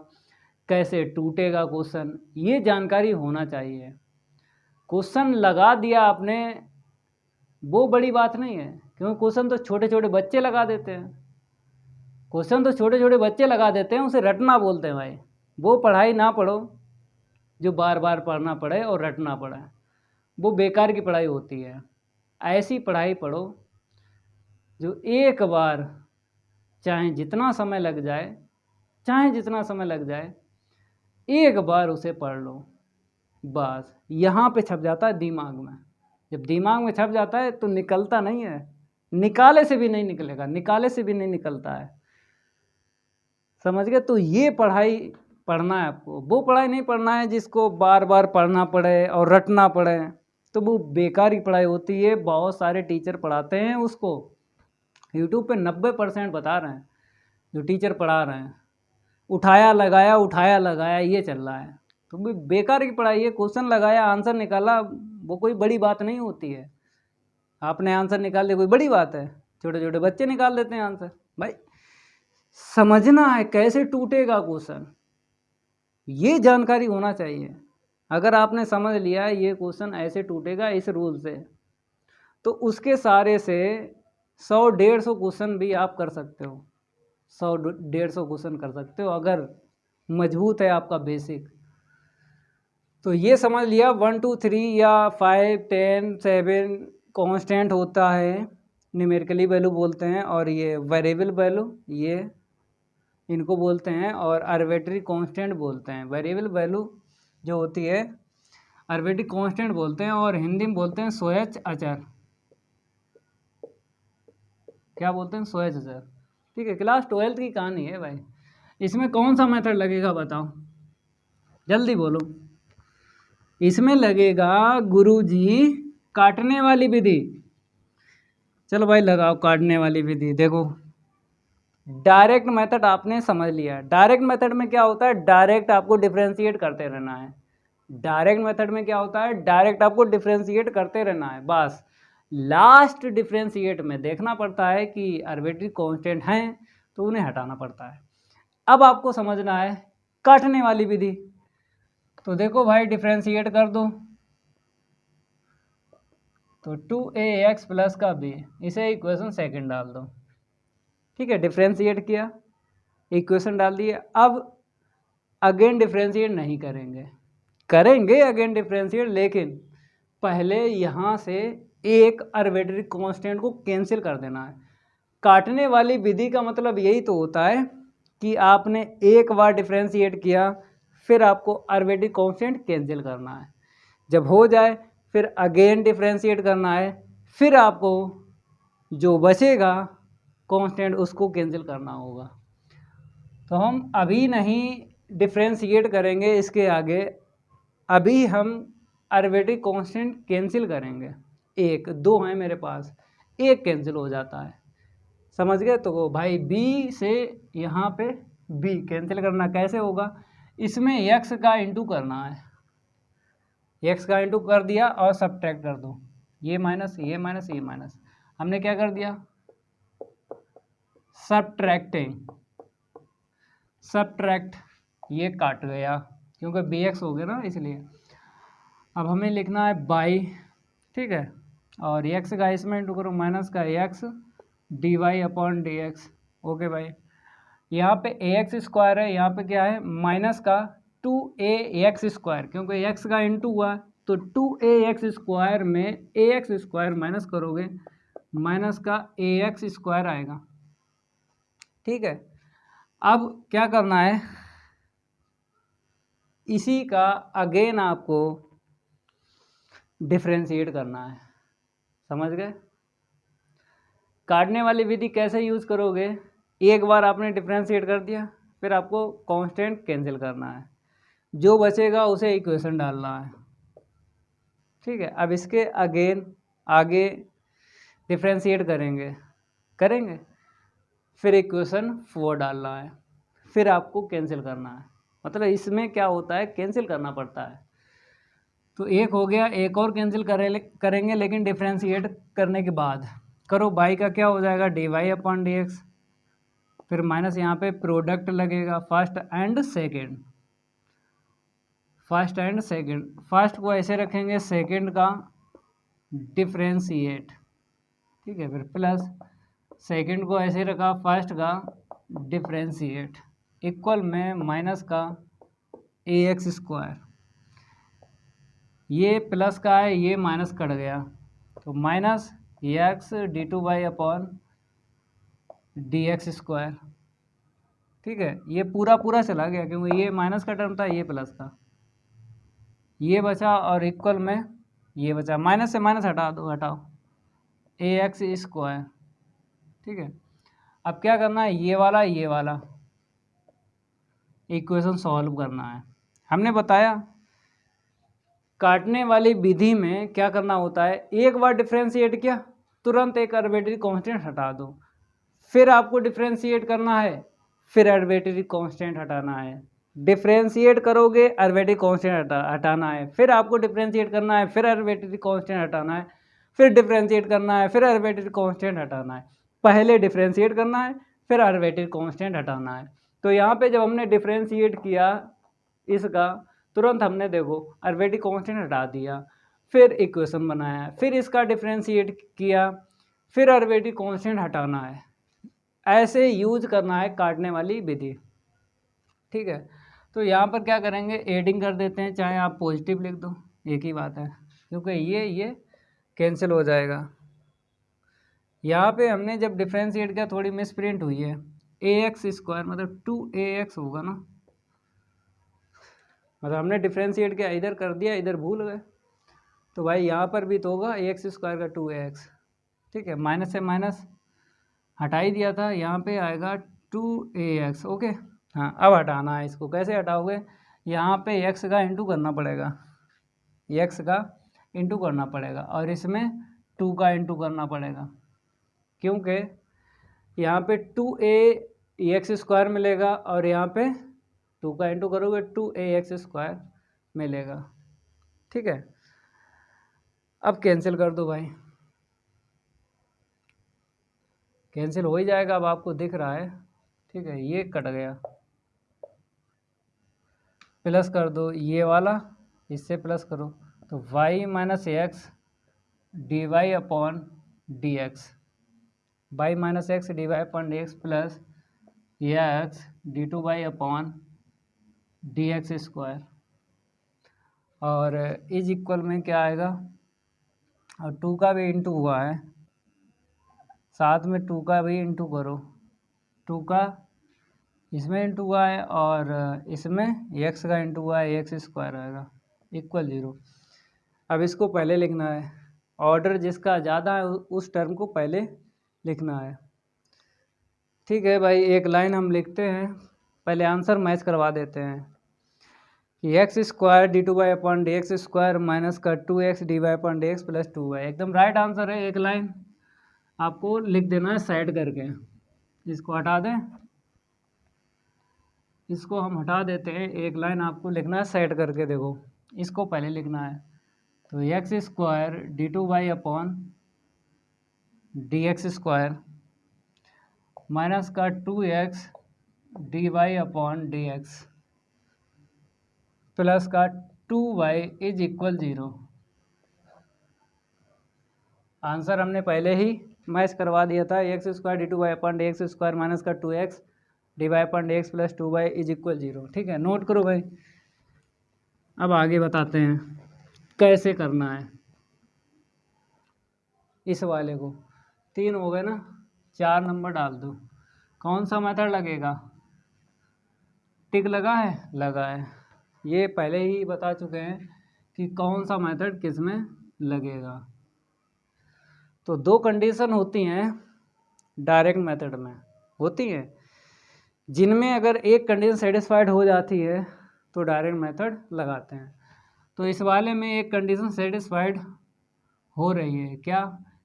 कैसे टूटेगा क्वेश्चन, ये जानकारी होना चाहिए। क्वेश्चन लगा दिया आपने वो बड़ी बात नहीं है, क्योंकि क्वेश्चन तो छोटे छोटे बच्चे लगा देते हैं, क्वेश्चन तो छोटे छोटे बच्चे लगा देते हैं, उसे रटना बोलते हैं भाई। वो पढ़ाई ना पढ़ो जो बार बार पढ़ना पड़े और रटना पड़े, वो बेकार की पढ़ाई होती है। ऐसी पढ़ाई पढ़ो जो एक बार, चाहे जितना समय लग जाए, चाहे जितना समय लग जाए, एक बार उसे पढ़ लो, बस यहाँ पे छप जाता है दिमाग में। जब दिमाग में छप जाता है तो निकलता नहीं है, निकाले से भी नहीं निकलेगा, निकाले से भी नहीं निकलता है, समझ गए? तो ये पढ़ाई पढ़ना है आपको, वो पढ़ाई नहीं पढ़ना है जिसको बार बार पढ़ना पड़े और रटना पड़े, तो वो बेकार की पढ़ाई होती है। बहुत सारे टीचर पढ़ाते हैं उसको, यूट्यूब पे 90% बता रहे हैं जो टीचर पढ़ा रहे हैं, उठाया लगाया ये चल रहा है, तो भी बेकार की पढ़ाई है। क्वेश्चन लगाया आंसर निकाला, वो कोई बड़ी बात नहीं होती है। आपने आंसर निकाल लिया कोई बड़ी बात है? छोटे छोटे बच्चे निकाल देते हैं आंसर। भाई समझना है कैसे टूटेगा क्वेश्चन, ये जानकारी होना चाहिए। अगर आपने समझ लिया ये क्वेश्चन ऐसे टूटेगा इस रूल से, तो उसके सारे से 100-150 क्वेश्चन भी आप कर सकते हो, 100-150 क्वेश्चन कर सकते हो अगर मजबूत है आपका बेसिक। तो ये समझ लिया 1 2 3 या 5 10 7 कांस्टेंट होता है, न्यूमेरिकली वैल्यू बोलते हैं, और ये वेरिएबल वैल्यू ये इनको बोलते हैं, और आर्बिट्रेरी कांस्टेंट बोलते हैं। वेरिएबल वैल्यू जो होती है आर्बिट्रेरी कांस्टेंट बोलते हैं, और हिंदी में बोलते हैं स्वैच अचर। क्या बोलते हैं? स्वैच अचर। ठीक है, क्लास 12th की कहानी है भाई। इसमें कौन सा मेथड लगेगा बताओ, जल्दी बोलो। इसमें लगेगा गुरुजी काटने वाली विधि। चलो भाई लगाओ काटने वाली विधि। देखो डायरेक्ट मेथड आपने समझ लिया। डायरेक्ट मेथड में क्या होता है? डायरेक्ट आपको डिफरेंशिएट करते रहना है। डायरेक्ट मेथड में क्या होता है? डायरेक्ट आपको डिफरेंशिएट करते रहना है, बस लास्ट डिफरेंशिएट में देखना पड़ता है कि आर्बिट्रेरी कांस्टेंट हैं तो उन्हें हटाना पड़ता है। अब आपको समझना है काटने वाली विधि। तो देखो भाई डिफरेंशिएट कर दो, तो 2ax प्लस का b, इसे इक्वेशन सेकंड डाल दो। ठीक है, डिफरेंशिएट किया, इक्वेशन डाल दिए। अब अगेन डिफरेंशिएट नहीं करेंगे, करेंगे अगेन डिफरेंशिएट, लेकिन पहले यहाँ से एक आर्बिट्रेरी कांस्टेंट को कैंसिल कर देना है। काटने वाली विधि का मतलब यही तो होता है कि आपने एक बार डिफरेंशिएट किया, फिर आपको आर्बिट्रेरी कांस्टेंट कैंसिल करना है। जब हो जाए फिर अगेन डिफरेंशिएट करना है, फिर आपको जो बचेगा कांस्टेंट उसको कैंसिल करना होगा। तो हम अभी नहीं डिफ्रेंशिएट करेंगे इसके आगे, अभी हम आर्बिट्रेरी कांस्टेंट कैंसिल करेंगे। एक दो हैं मेरे पास, एक कैंसिल हो जाता है, समझ गए। तो भाई बी से यहाँ पे बी कैंसिल करना कैसे होगा, इसमें एक्स का इंटू करना है, एक्स का इंटू कर दिया और सब्ट्रैक्ट कर दो, ये माइनस ये माइनस ये माइनस, हमने क्या कर दिया सब्ट्रैक्टिंग, सब्ट्रैक्ट, ये काट गया क्योंकि बी एक्स हो गया ना इसलिए। अब हमें लिखना है बाई, ठीक है, और एक्स का इसमें इंटू करो माइनस का x D Y upon D x. Okay भाई, यहाँ पे ए एक्स स्क्वायर है, यहाँ पे क्या है माइनस का 2ax स्क्वायर, क्योंकि एक्स का इंटू हुआ तो 2ax स्क्वायर में ए एक्स स्क्वायर माइनस करोगे माइनस का ए एक्स स्क्वायर आएगा, ठीक है। अब क्या करना है, इसी का अगेन आपको डिफ्रेंशिएट करना है, समझ गए। काटने वाली विधि कैसे यूज़ करोगे, एक बार आपने डिफ्रेंशिएट कर दिया, फिर आपको कांस्टेंट कैंसिल करना है, जो बचेगा उसे इक्वेशन डालना है, ठीक है। अब इसके अगेन आगे डिफ्रेंशिएट करेंगे फिर इक्वेशन 4 डालना है, फिर आपको कैंसिल करना है, मतलब इसमें क्या होता है कैंसिल करना पड़ता है। तो एक हो गया, एक और कैंसिल करेंगे लेकिन डिफ्रेंशिएट करने के बाद करो, बाई का क्या हो जाएगा d Y upon D x, फिर माइनस यहाँ पे प्रोडक्ट लगेगा फर्स्ट एंड सेकेंड, फर्स्ट को ऐसे रखेंगे, सेकेंड का डिफ्रेंशिएट, ठीक है, फिर प्लस सेकेंड को ऐसे रखा, फर्स्ट का डिफ्रेंशिएट, इक्वल में माइनस का ए एक्स स्क्वायर, ये प्लस का है ये माइनस कट गया तो minus x D two Y upon D x square, ठीक है। ये पूरा पूरा चला गया क्योंकि ये माइनस का टर्म था, ये प्लस था, ये बचा और इक्वल में ये बचा, माइनस से माइनस हटा दो, हटाओ ए एक्स स्क्वायर, ठीक है। अब क्या करना है, ये वाला इक्वेशन सॉल्व करना है। हमने बताया काटने वाली विधि में क्या करना होता है, एक बार डिफ्रेंशिएट किया तुरंत एक आर्बिट्रेरी कांस्टेंट हटा दो, फिर आपको डिफ्रेंशिएट करना है, फिर आर्बिट्रेरी कांस्टेंट हटाना है, डिफ्रेंशिएट करोगे आर्बिट्रेरी कांस्टेंट हटाना है, फिर आपको डिफ्रेंशिएट करना है, फिर आर्बिट्रेरी कांस्टेंट हटाना है, फिर डिफ्रेंशिएट करना है, फिर आर्बिट्रेरी कांस्टेंट हटाना है। पहले डिफ्रेंशिएट करना है, फिर आर्बिट्रेरी कांस्टेंट हटाना है। तो यहाँ पे जब हमने डिफ्रेंशिएट किया इसका, तुरंत हमने देखो आर्बिट्रेरी कांस्टेंट हटा दिया, फिर इक्वेशन बनाया, फिर इसका डिफ्रेंशिएट किया, फिर आर्बिट्रेरी कांस्टेंट हटाना है। ऐसे यूज करना है काटने वाली विधि, ठीक है। तो यहाँ पर क्या करेंगे, एडिंग कर देते हैं, चाहे आप पॉजिटिव लिख दो एक ही बात है, क्योंकि ये कैंसिल हो जाएगा। यहाँ पे हमने जब डिफ्रेंशिएट किया थोड़ी मिस प्रिंट हुई है, ए एक्स स्क्वायर मतलब 2ax होगा ना, मतलब हमने डिफ्रेंशिएट किया इधर कर दिया, इधर भूल गए, तो भाई यहाँ पर भी तो होगा ए एक्स स्क्वायर का 2ax, ठीक है। माइनस से माइनस हटा ही दिया था, यहाँ पे आएगा 2ax, ओके। हाँ, अब हटाना है इसको, कैसे हटाओगे, यहाँ पे x का इंटू करना पड़ेगा, x का इंटू करना पड़ेगा और इसमें 2 का इंटू करना पड़ेगा, क्योंकि यहाँ पे 2ax स्क्वायर मिलेगा और यहाँ पे 2 का इंटू करोगे 2ax स्क्वायर मिलेगा, ठीक है। अब कैंसिल कर दो भाई, कैंसिल हो ही जाएगा, अब आपको दिख रहा है, ठीक है। ये कट गया, प्लस कर दो ये वाला, इससे प्लस करो तो y minus x D Y upon D x, y minus x D Y upon D x plus x D two Y upon D x square, और इज इक्वल में क्या आएगा, और 2 का भी इंटू हुआ है, साथ में 2 का भी इंटू करो, 2 का इसमें इंटू हुआ है और इसमें x का इंटू हुआ है, एक्स स्क्वायर आएगा इक्वल 0। अब इसको पहले लिखना है, ऑर्डर जिसका ज़्यादा है उस टर्म को पहले लिखना है, ठीक है भाई। एक लाइन हम लिखते हैं, पहले आंसर मैच करवा देते हैं कि x square d two Y upon D x square minus का 2x d Y upon D x plus 2y एकदम राइट आंसर है। एक लाइन आपको लिख देना है साइड करके, इसको हटा दें, इसको हम हटा देते हैं, एक लाइन आपको लिखना है साइड करके। देखो इसको पहले लिखना है, तो x square d two Y upon D x square minus का 2x d Y upon D x plus का 2y इज इक्वल 0। आंसर हमने पहले ही मैच करवा दिया था, x square d two Y upon D x square minus का 2x d Y upon D x plus 2y is equal 0। ठीक है, note करो भाई। अब आगे बताते हैं कैसे करना है इस वाले को। 3 हो गए ना, 4 नंबर डाल दो। कौन सा मेथड लगेगा? टिक लगा है? लगा है। ये पहले ही बता चुके हैं कि कौन सा मेथड किस में लगेगा। तो 2 कंडीशन होती हैं डायरेक्ट मेथड में, होती हैं, जिनमें अगर एक कंडीशन सेटिस्फाइड हो जाती है तो डायरेक्ट मेथड लगाते हैं। तो इस वाले में एक कंडीशन सेटिस्फाइड हो रही है, क्या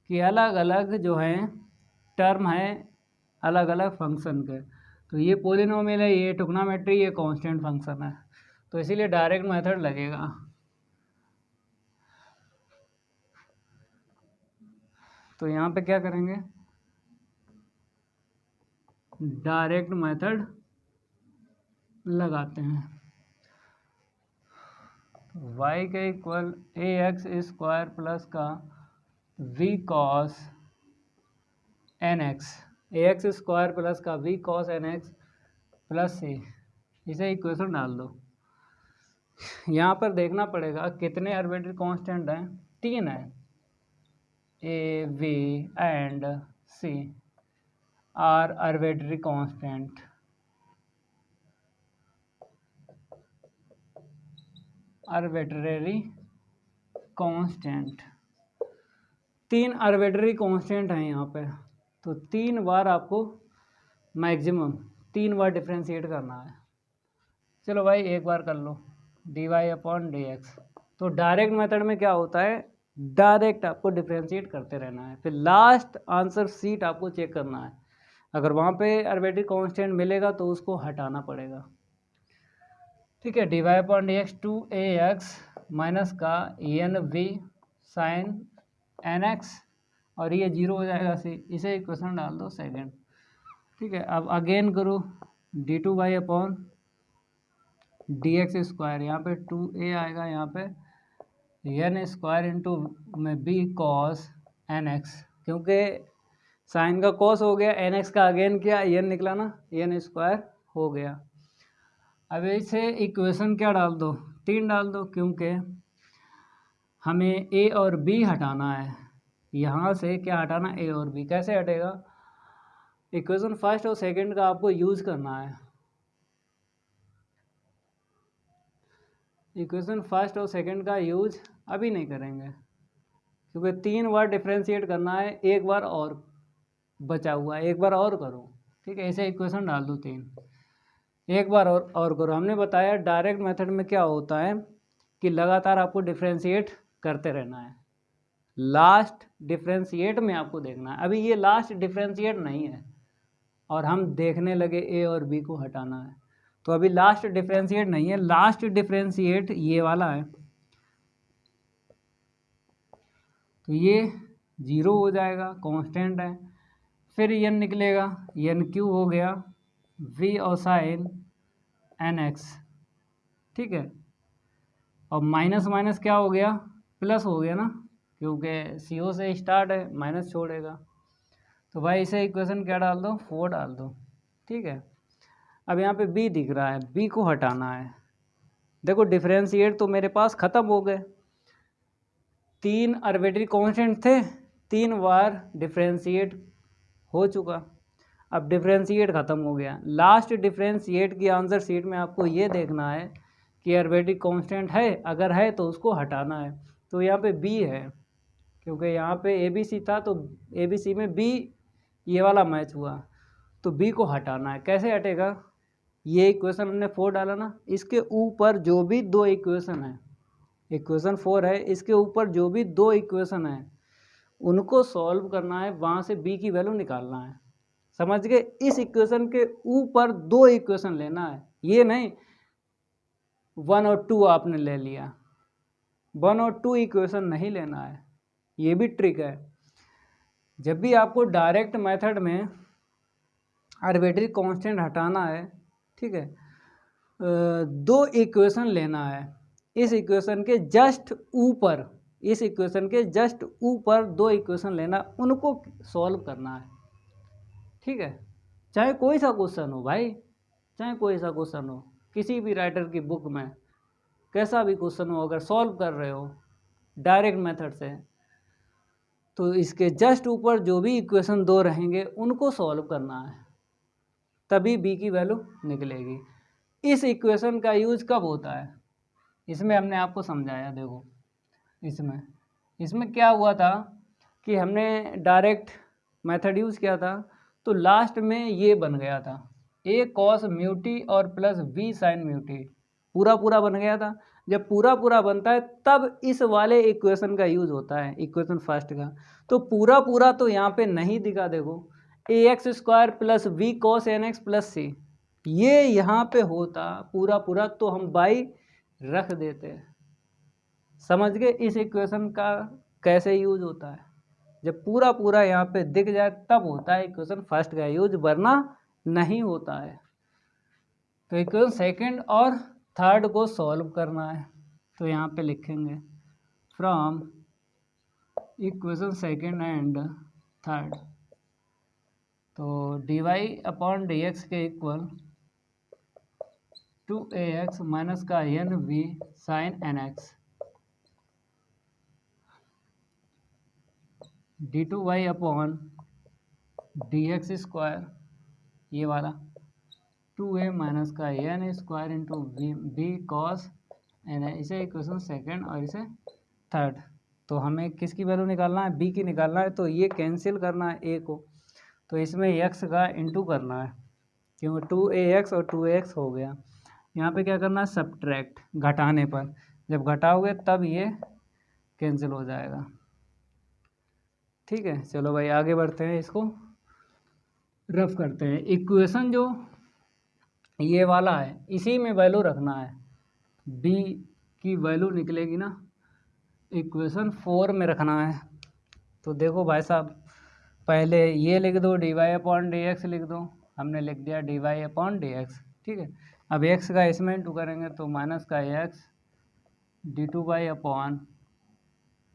कि अलग अलग जो हैं टर्म हैं अलग अलग फंक्शन के। तो ये पॉलिनोमियल है, ये ट्रिग्नोमेट्री, ये कांस्टेंट फंक्शन है, तो इसीलिए डायरेक्ट मेथड लगेगा। तो यहाँ पे क्या करेंगे, डायरेक्ट मेथड लगाते हैं। y के equal a x square plus का v cos N x, a x square plus का v cos N x plus c, इसे इक्वेशन डाल दो। यहाँ पर देखना पड़ेगा कितने आर्बिट्ररी कांस्टेंट हैं, 3 हैं, a v and c are arbitrary constant. Arbitrary constant 3 arbitrary constant हैं यहाँ पे, तो 3 बार आपको मैक्सिमम 3 बार डिफ्रेंशिएट करना है। चलो भाई एक बार कर लो, D Y upon D X. तो डायरेक्ट मेथड में क्या होता है, डायरेक्ट आपको डिफ्रेंशिएट करते रहना है, फिर लास्ट आंसर शीट आपको चेक करना है। अगर वहाँ पे आर्बिट्ररी कांस्टेंट मिलेगा तो उसको हटाना पड़ेगा। ठीक है, D Y upon D X 2ax minus का N V sine N x, और ये 0 हो जाएगा सी, इसे इक्वेशन डाल दो सेकेंड। ठीक है, अब अगेन करो d two Y upon D x square, यहाँ पे 2a आएगा, यहाँ पे एन स्क्वायर इंटू में बी कॉस एन एक्स, क्योंकि साइन का कॉस हो गया, एन एक्स का अगेन क्या एन निकला ना, एन स्क्वायर हो गया। अब इसे इक्वेशन क्या डाल दो, 3 डाल दो, क्योंकि हमें ए और बी हटाना है। यहाँ से क्या हटाना, ए और बी। कैसे हटेगा, इक्वेशन फर्स्ट और सेकंड का आपको यूज़ करना है। इक्वेशन फर्स्ट और सेकंड का यूज अभी नहीं करेंगे, क्योंकि 3 बार डिफ्रेंशिएट करना है, एक बार और बचा हुआ है, एक बार और करो। ठीक है, ऐसे इक्वेशन डाल दो 3, एक बार और करो। हमने बताया डायरेक्ट मेथड में क्या होता है कि लगातार आपको डिफ्रेंशिएट करते रहना है, लास्ट डिफ्रेंशिएट में आपको देखना है। अभी ये लास्ट डिफ्रेंशिएट नहीं है और हम देखने लगे ए और बी को हटाना है, तो अभी लास्ट डिफ्रेंशिएट नहीं है, लास्ट डिफ्रेंशिएट ये वाला है। तो ये 0 हो जाएगा, कांस्टेंट है, फिर एन निकलेगा, एन क्यू हो गया वी और साइन एन एक्स। ठीक है, और माइनस माइनस क्या हो गया, प्लस हो गया ना, क्योंकि सी ओ से स्टार्ट है, माइनस छोड़ेगा। तो भाई इसे इक्वेशन क्या डाल दो, 4 डाल दो। ठीक है, अब यहाँ पे b दिख रहा है, b को हटाना है। देखो डिफरेंशिएट तो मेरे पास ख़त्म हो गए, 3 आर्बिट्ररी कांस्टेंट थे, 3 बार डिफरेंशिएट हो चुका, अब डिफरेंशिएट ख़त्म हो गया। लास्ट डिफरेंशिएट की आंसर शीट में आपको ये देखना है कि आर्बिट्ररी कांस्टेंट है, अगर है तो उसको हटाना है। तो यहाँ पे b है, क्योंकि यहाँ पे ए बी सी था, तो ए बी सी में b ये वाला मैच हुआ, तो b को हटाना है। कैसे हटेगा, ये इक्वेशन हमने 4 डाला ना, इसके ऊपर जो भी दो इक्वेशन है, इक्वेशन 4 है, इसके ऊपर जो भी दो इक्वेशन है उनको सॉल्व करना है, वहाँ से बी की वैल्यू निकालना है। समझ गए? इस इक्वेशन के ऊपर दो इक्वेशन लेना है, ये नहीं 1 और 2 आपने ले लिया, 1 और 2 इक्वेशन नहीं लेना है। ये भी ट्रिक है। जब भी आपको डायरेक्ट मेथड में आर्बिट्रेरी कांस्टेंट हटाना है, ठीक है, दो इक्वेशन लेना है, इस इक्वेशन के जस्ट ऊपर, इस इक्वेशन के जस्ट ऊपर दो इक्वेशन लेना, उनको सॉल्व करना है। ठीक है, चाहे कोई सा क्वेश्चन हो भाई, चाहे कोई सा क्वेश्चन हो, किसी भी राइटर की बुक में कैसा भी क्वेश्चन हो, अगर सॉल्व कर रहे हो डायरेक्ट मेथड से, तो इसके जस्ट ऊपर जो भी इक्वेशन दो रहेंगे उनको सॉल्व करना है, तभी बी की वैल्यू निकलेगी। इस इक्वेशन का यूज कब होता है, इसमें हमने आपको समझाया। देखो इसमें क्या हुआ था कि हमने डायरेक्ट मेथड यूज़ किया था, तो लास्ट में ये बन गया था a cos म्यू टी और plus b sin mu T, पूरा पूरा बन गया था। जब पूरा पूरा बनता है तब इस वाले इक्वेशन का यूज़ होता है, इक्वेशन फर्स्ट का। तो पूरा पूरा तो यहाँ पे नहीं दिखा, देखो ax² plus b cos nx plus c, ये यहाँ पे होता पूरा पूरा, तो हम बाई रख देते हैं। समझ गए इस इक्वेशन का कैसे यूज होता है? जब पूरा पूरा यहाँ पे दिख जाए तब होता है इक्वेशन फर्स्ट का यूज, वरना नहीं होता है। तो इक्वेशन सेकंड और थर्ड को सॉल्व करना है, तो यहाँ पे लिखेंगे from equation second and third, तो dy अपॉन dx के इक्वल 2ax माइनस का nv sine nx d2y upon dx square, ये वाला 2a माइनस का n square into b cos n है। इसे इक्वेशन सेकंड और इसे थर्ड। तो हमें किसकी वैल्यू निकालना है? बी की निकालना है। तो ये कैंसिल करना है ए को, तो इसमें x का इंटू करना है, क्योंकि 2ax और 2ax हो गया। यहाँ पे क्या करना है? सब्ट्रैक्ट, घटाने पर, जब घटाओगे तब ये कैंसिल हो जाएगा। ठीक है, चलो भाई आगे बढ़ते हैं, इसको रफ करते हैं। इक्वेशन जो ये वाला है इसी में वैल्यू रखना है, बी की वैल्यू निकलेगी ना, इक्वेशन 4 में रखना है। तो देखो भाई साहब, पहले ये लिख दो dy अपॉन डी एक्स लिख दो, हमने लिख दिया dy अपॉन डी एक्स। ठीक है, अब x का इसमें इंटू करेंगे तो माइनस का x d2y upon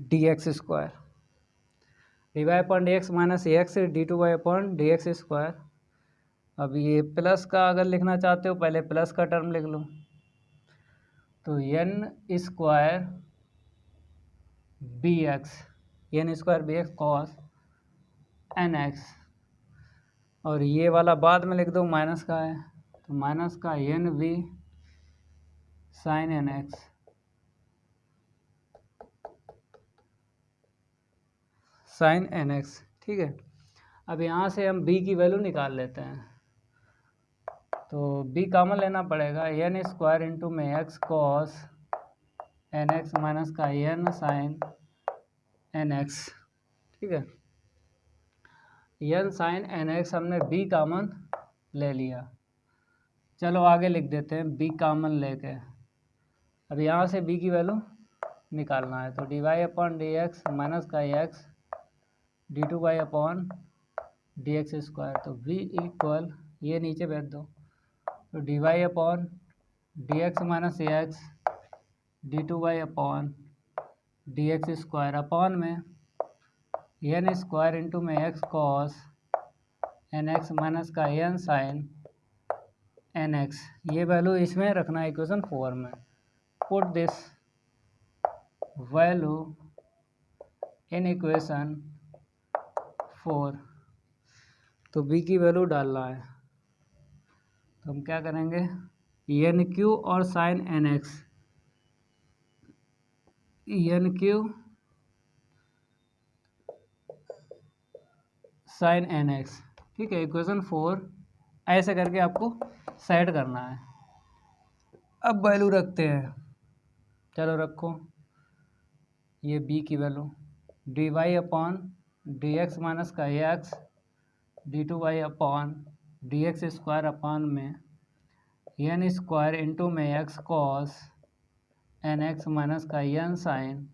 D x square, dy upon D x minus X d2y upon D x square. अब ये प्लस का अगर लिखना चाहते हो पहले प्लस का टर्म लिख लो, तो n square b x, n square b x cos N x, और ये वाला बाद में लिख दो माइनस का है, तो माइनस का N V sine N x, sine N x. ठीक है, अब यहाँ से हम b की वैल्यू निकाल लेते हैं, तो b कॉमन लेना पड़ेगा, एन स्क्वायर इंटू में x cos N x minus का एन साइन एन एक्स। ठीक है, एन साइन एन एक्स हमने b कॉमन ले लिया। चलो आगे लिख देते हैं b कॉमन लेके, अब यहाँ से b की वैल्यू निकालना है, तो D Y upon D x minus का X d2y upon D x square, तो v इक्वल ये नीचे भेज दो, तो D Y upon D x minus X d2y upon D x square upon में एन स्क्वायर इंटू में x cos N x minus का एन साइन एन एक्स। ये वैल्यू इसमें रखना है इक्वेशन 4 में। Put this value in equation 4, तो b की वैल्यू डालना है, तो हम क्या करेंगे, एन क्यू और sine N x, n Q sine N x. ठीक है, इक्वेशन 4 ऐसे करके आपको सेट करना है। अब वैल्यू रखते हैं, चलो रखो ये b की value dy upon D x minus का x D two Y upon D x square upon में एन स्क्वायर इंटू में x cos N x minus का एन साइन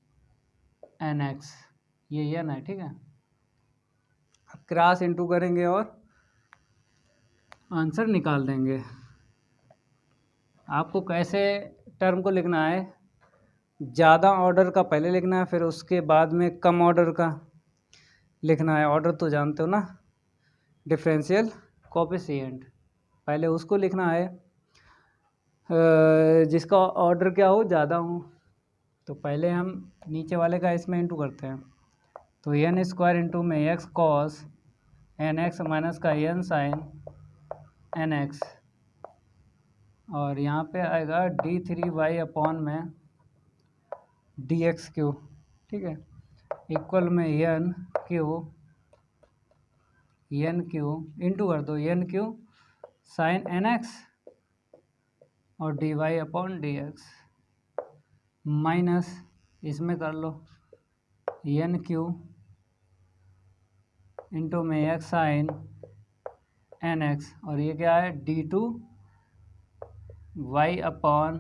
एन एक्स, ये एन है, ठीक है। अब क्रॉस इंटू करेंगे और आंसर निकाल देंगे। आपको कैसे टर्म को लिखना है, ज़्यादा ऑर्डर का पहले लिखना है, फिर उसके बाद में कम ऑर्डर का लिखना है। ऑर्डर तो जानते हो ना, डिफरेंशियल कोएफिशिएंट, पहले उसको लिखना है जिसका ऑर्डर क्या हो, ज़्यादा हो। तो पहले हम नीचे वाले का इसमें इंटू करते हैं, तो एन स्क्वायर इंटू में x cos N x minus का एन साइन एन एक्स, और यहाँ पे आएगा डी थ्री वाई अपॉन में डी एक्स क्यू, ठीक है, इक्वल में एन क्यू इंटू कर दो N Q sine N x और D Y upon D x minus इसमें कर लो एन क्यू इंटू में एक्स साइन एन एक्स, और ये क्या है D two Y upon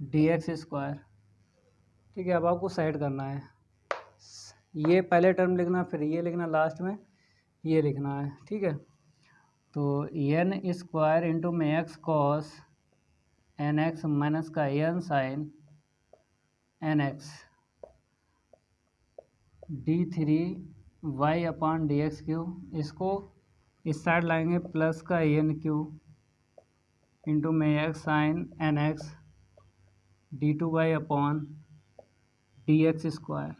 D x square, ठीक है। अब आपको साइड करना है, ये पहले टर्म लिखना, फिर ये लिखना, लास्ट में ये लिखना है, ठीक है। तो एन स्क्वायर इंटू में x cos N x minus का N sine N X D three Y upon D X cube, इसको इस साइड लाएंगे प्लस का एन क्यू इंटू में X sine N X D two Y upon D x square.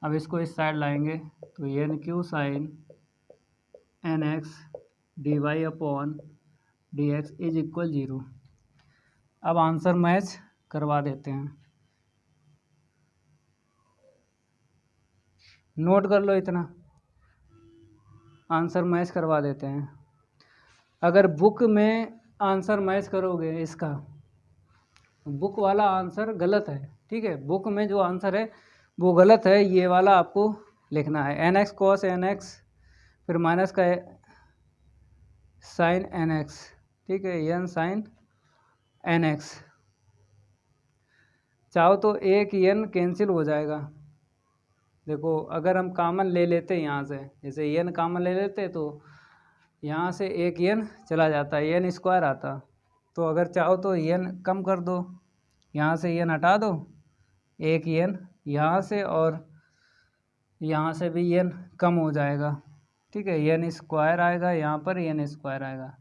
अब इसको इस side लाएंगे तो N Q sine N X D Y upon D x is equal 0। अब आंसर मैच करवा देते हैं, नोट कर लो इतना, आंसर मैच करवा देते हैं। अगर बुक में आंसर मैच करोगे, इसका बुक वाला आंसर गलत है, ठीक है, बुक में जो आंसर है वो गलत है, ये वाला आपको लिखना है n x cos N x फिर माइनस का साइन एन एक्स, ठीक है, एन साइन एन एक्स। चाहो तो एक एन कैंसिल हो जाएगा, देखो अगर हम कॉमन ले लेते यहाँ से, जैसे एन कॉमन ले लेते तो यहाँ से एक एन चला जाता, एन स्क्वायर आता। तो अगर चाहो तो एन कम कर दो, यहाँ से एन हटा दो, एक एन यहाँ से और यहाँ से भी एन कम हो जाएगा, ठीक है, एन स्क्वायर आएगा, यहाँ पर एन स्क्वायर आएगा,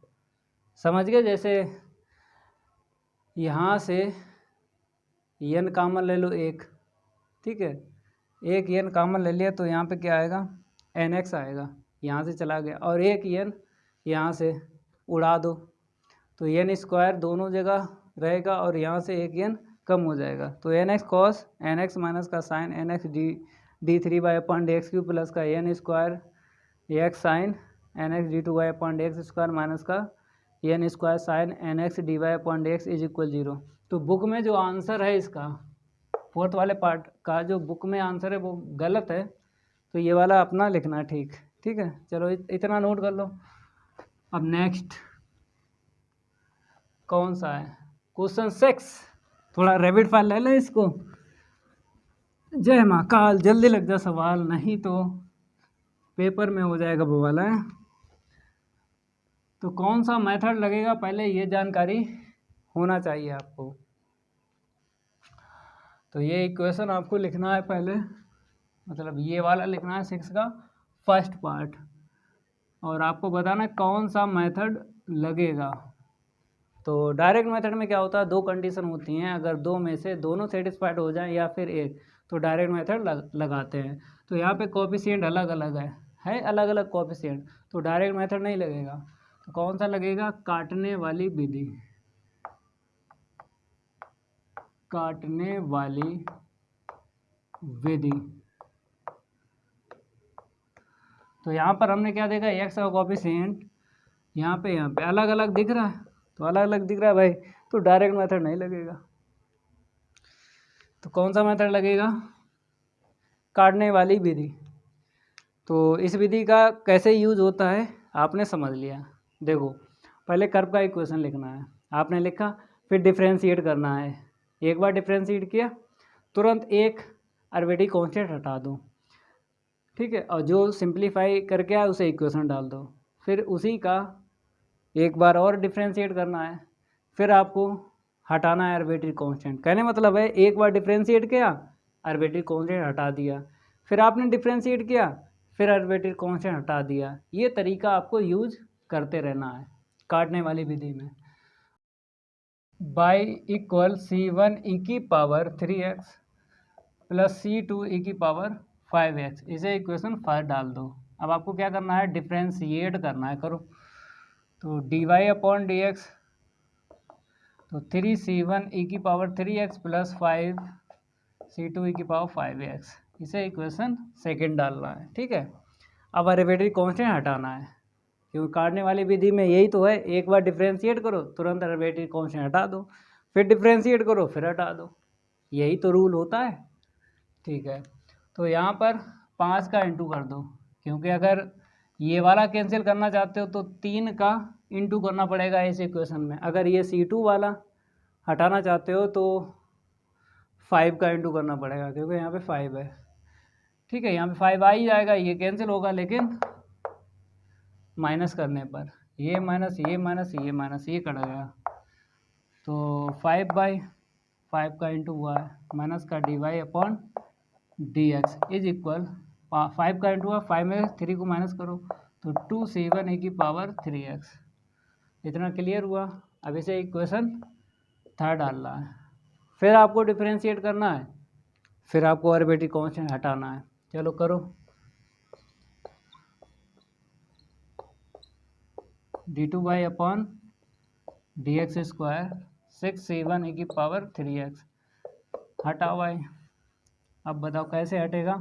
समझ गए। जैसे यहाँ से एन कॉमन ले लो एक, ठीक है, एक एन कॉमन ले लिया तो यहाँ पे क्या आएगा एन एक्स आएगा, यहाँ से चला गया, और एक एन यहाँ से उड़ा दो तो एन स्क्वायर दोनों जगह रहेगा और यहाँ से एक एन कम हो जाएगा। तो N x cos N x minus का sine N X D three Y upon D X cube plus का N square X sine N X D two Y upon D x square minus का N square sine N X D Y upon D x is equal 0। तो book में जो answer है इसका, fourth वाले part का जो बुक में आंसर है वो गलत है, तो ये वाला अपना लिखना है, ठीक है। चलो इतना नोट कर लो। अब नेक्स्ट कौन सा है, क्वेश्चन 6, थोड़ा रैपिड फायर ले लें इसको। जय महाकाल, जल्दी लग जा सवाल, नहीं तो पेपर में हो जाएगा वो वाला। तो कौन सा मेथड लगेगा पहले ये जानकारी होना चाहिए आपको। तो ये इक्वेशन आपको लिखना है पहले, मतलब ये वाला लिखना है 6 का फर्स्ट पार्ट, और आपको बताना है कौन सा मेथड लगेगा। तो डायरेक्ट मेथड में क्या होता है, दो कंडीशन होती हैं, अगर दो में से दोनों सेटिस्फाइड हो जाएं या फिर एक, तो डायरेक्ट मेथड लगाते हैं। तो यहाँ पे कोएफिशिएंट अलग अलग है अलग अलग कोएफिशिएंट, तो डायरेक्ट मेथड नहीं लगेगा। तो कौन सा लगेगा, काटने वाली विधि, काटने वाली विधि। तो यहाँ पर हमने क्या देखा, एक्स का कोएफिशिएंट यहाँ पे अलग अलग दिख रहा है, तो अलग अलग दिख रहा है भाई, तो डायरेक्ट मेथड नहीं लगेगा। तो कौन सा मेथड लगेगा? काटने वाली विधि। तो इस विधि का कैसे यूज होता है आपने समझ लिया। देखो, पहले कर्व का इक्वेशन लिखना है, आपने लिखा, फिर डिफ्रेंशिएट करना है। एक बार डिफ्रेंशिएट किया, तुरंत एक आर्बिट्रेरी कांस्टेंट हटा दो, ठीक है, और जो सिंप्लीफाई करके आए उसे इक्वेशन डाल दो। फिर उसी का एक बार और डिफ्रेंशिएट करना है, फिर आपको हटाना है आर्बिट्रेरी कांस्टेंट। कहने मतलब है, एक बार डिफ्रेंशिएट किया, आर्बिट्रेरी कांस्टेंट हटा दिया, फिर आपने डिफ्रेंशिएट किया, फिर आर्बिट्रेरी कांस्टेंट हटा दिया। ये तरीका आपको यूज करते रहना है काटने वाली विधि में। बाई इक्वल C1 e की power 3x plus C2 e की पावर 5x, इसे इक्वेशन 5 डाल दो। अब आपको क्या करना है? डिफ्रेंशिएट करना है, करो। तो dy अपॉन dx, तो 3C1 e की power 3x plus 5C2 e की पावर 5x, इसे इक्वेशन सेकेंड डालना है, ठीक है। अब आर्बिट्रेरी कांस्टेंट हटाना है, क्योंकि काटने वाली विधि में यही तो है, एक बार डिफ्रेंशिएट करो, तुरंत आर्बिट्रेरी कांस्टेंट हटा दो, फिर डिफ्रेंशिएट करो, फिर हटा दो, यही तो रूल होता है, ठीक है। तो यहाँ पर 5 का इंटू कर दो, क्योंकि अगर ये वाला कैंसिल करना चाहते हो तो 3 का इंटू करना पड़ेगा इस इक्वेशन में। अगर ये C2 वाला हटाना चाहते हो तो 5 का इंटू करना पड़ेगा, क्योंकि यहाँ पे 5 है, ठीक है। यहाँ पे 5 आ ही जाएगा, ये कैंसिल होगा, लेकिन माइनस करने पर ये माइनस ये माइनस ये माइनस ये कट गया, तो 5/5 का इंटू हुआ है, माइनस का dy upon dx is equal 5 का इंटू हुआ, 5 में 3 को माइनस करो, तो 2C1 e की पावर 3x। इतना क्लियर हुआ। अब इसे इक्वेशन 3 डालना है, फिर आपको डिफ्रेंशिएट करना है, फिर आपको आर्बिट्रेरी कांस्टेंट हटाना है। चलो करो। d2 upon dx square 6C1 e की पावर 3x, हटाओ भाई। अब बताओ कैसे हटेगा?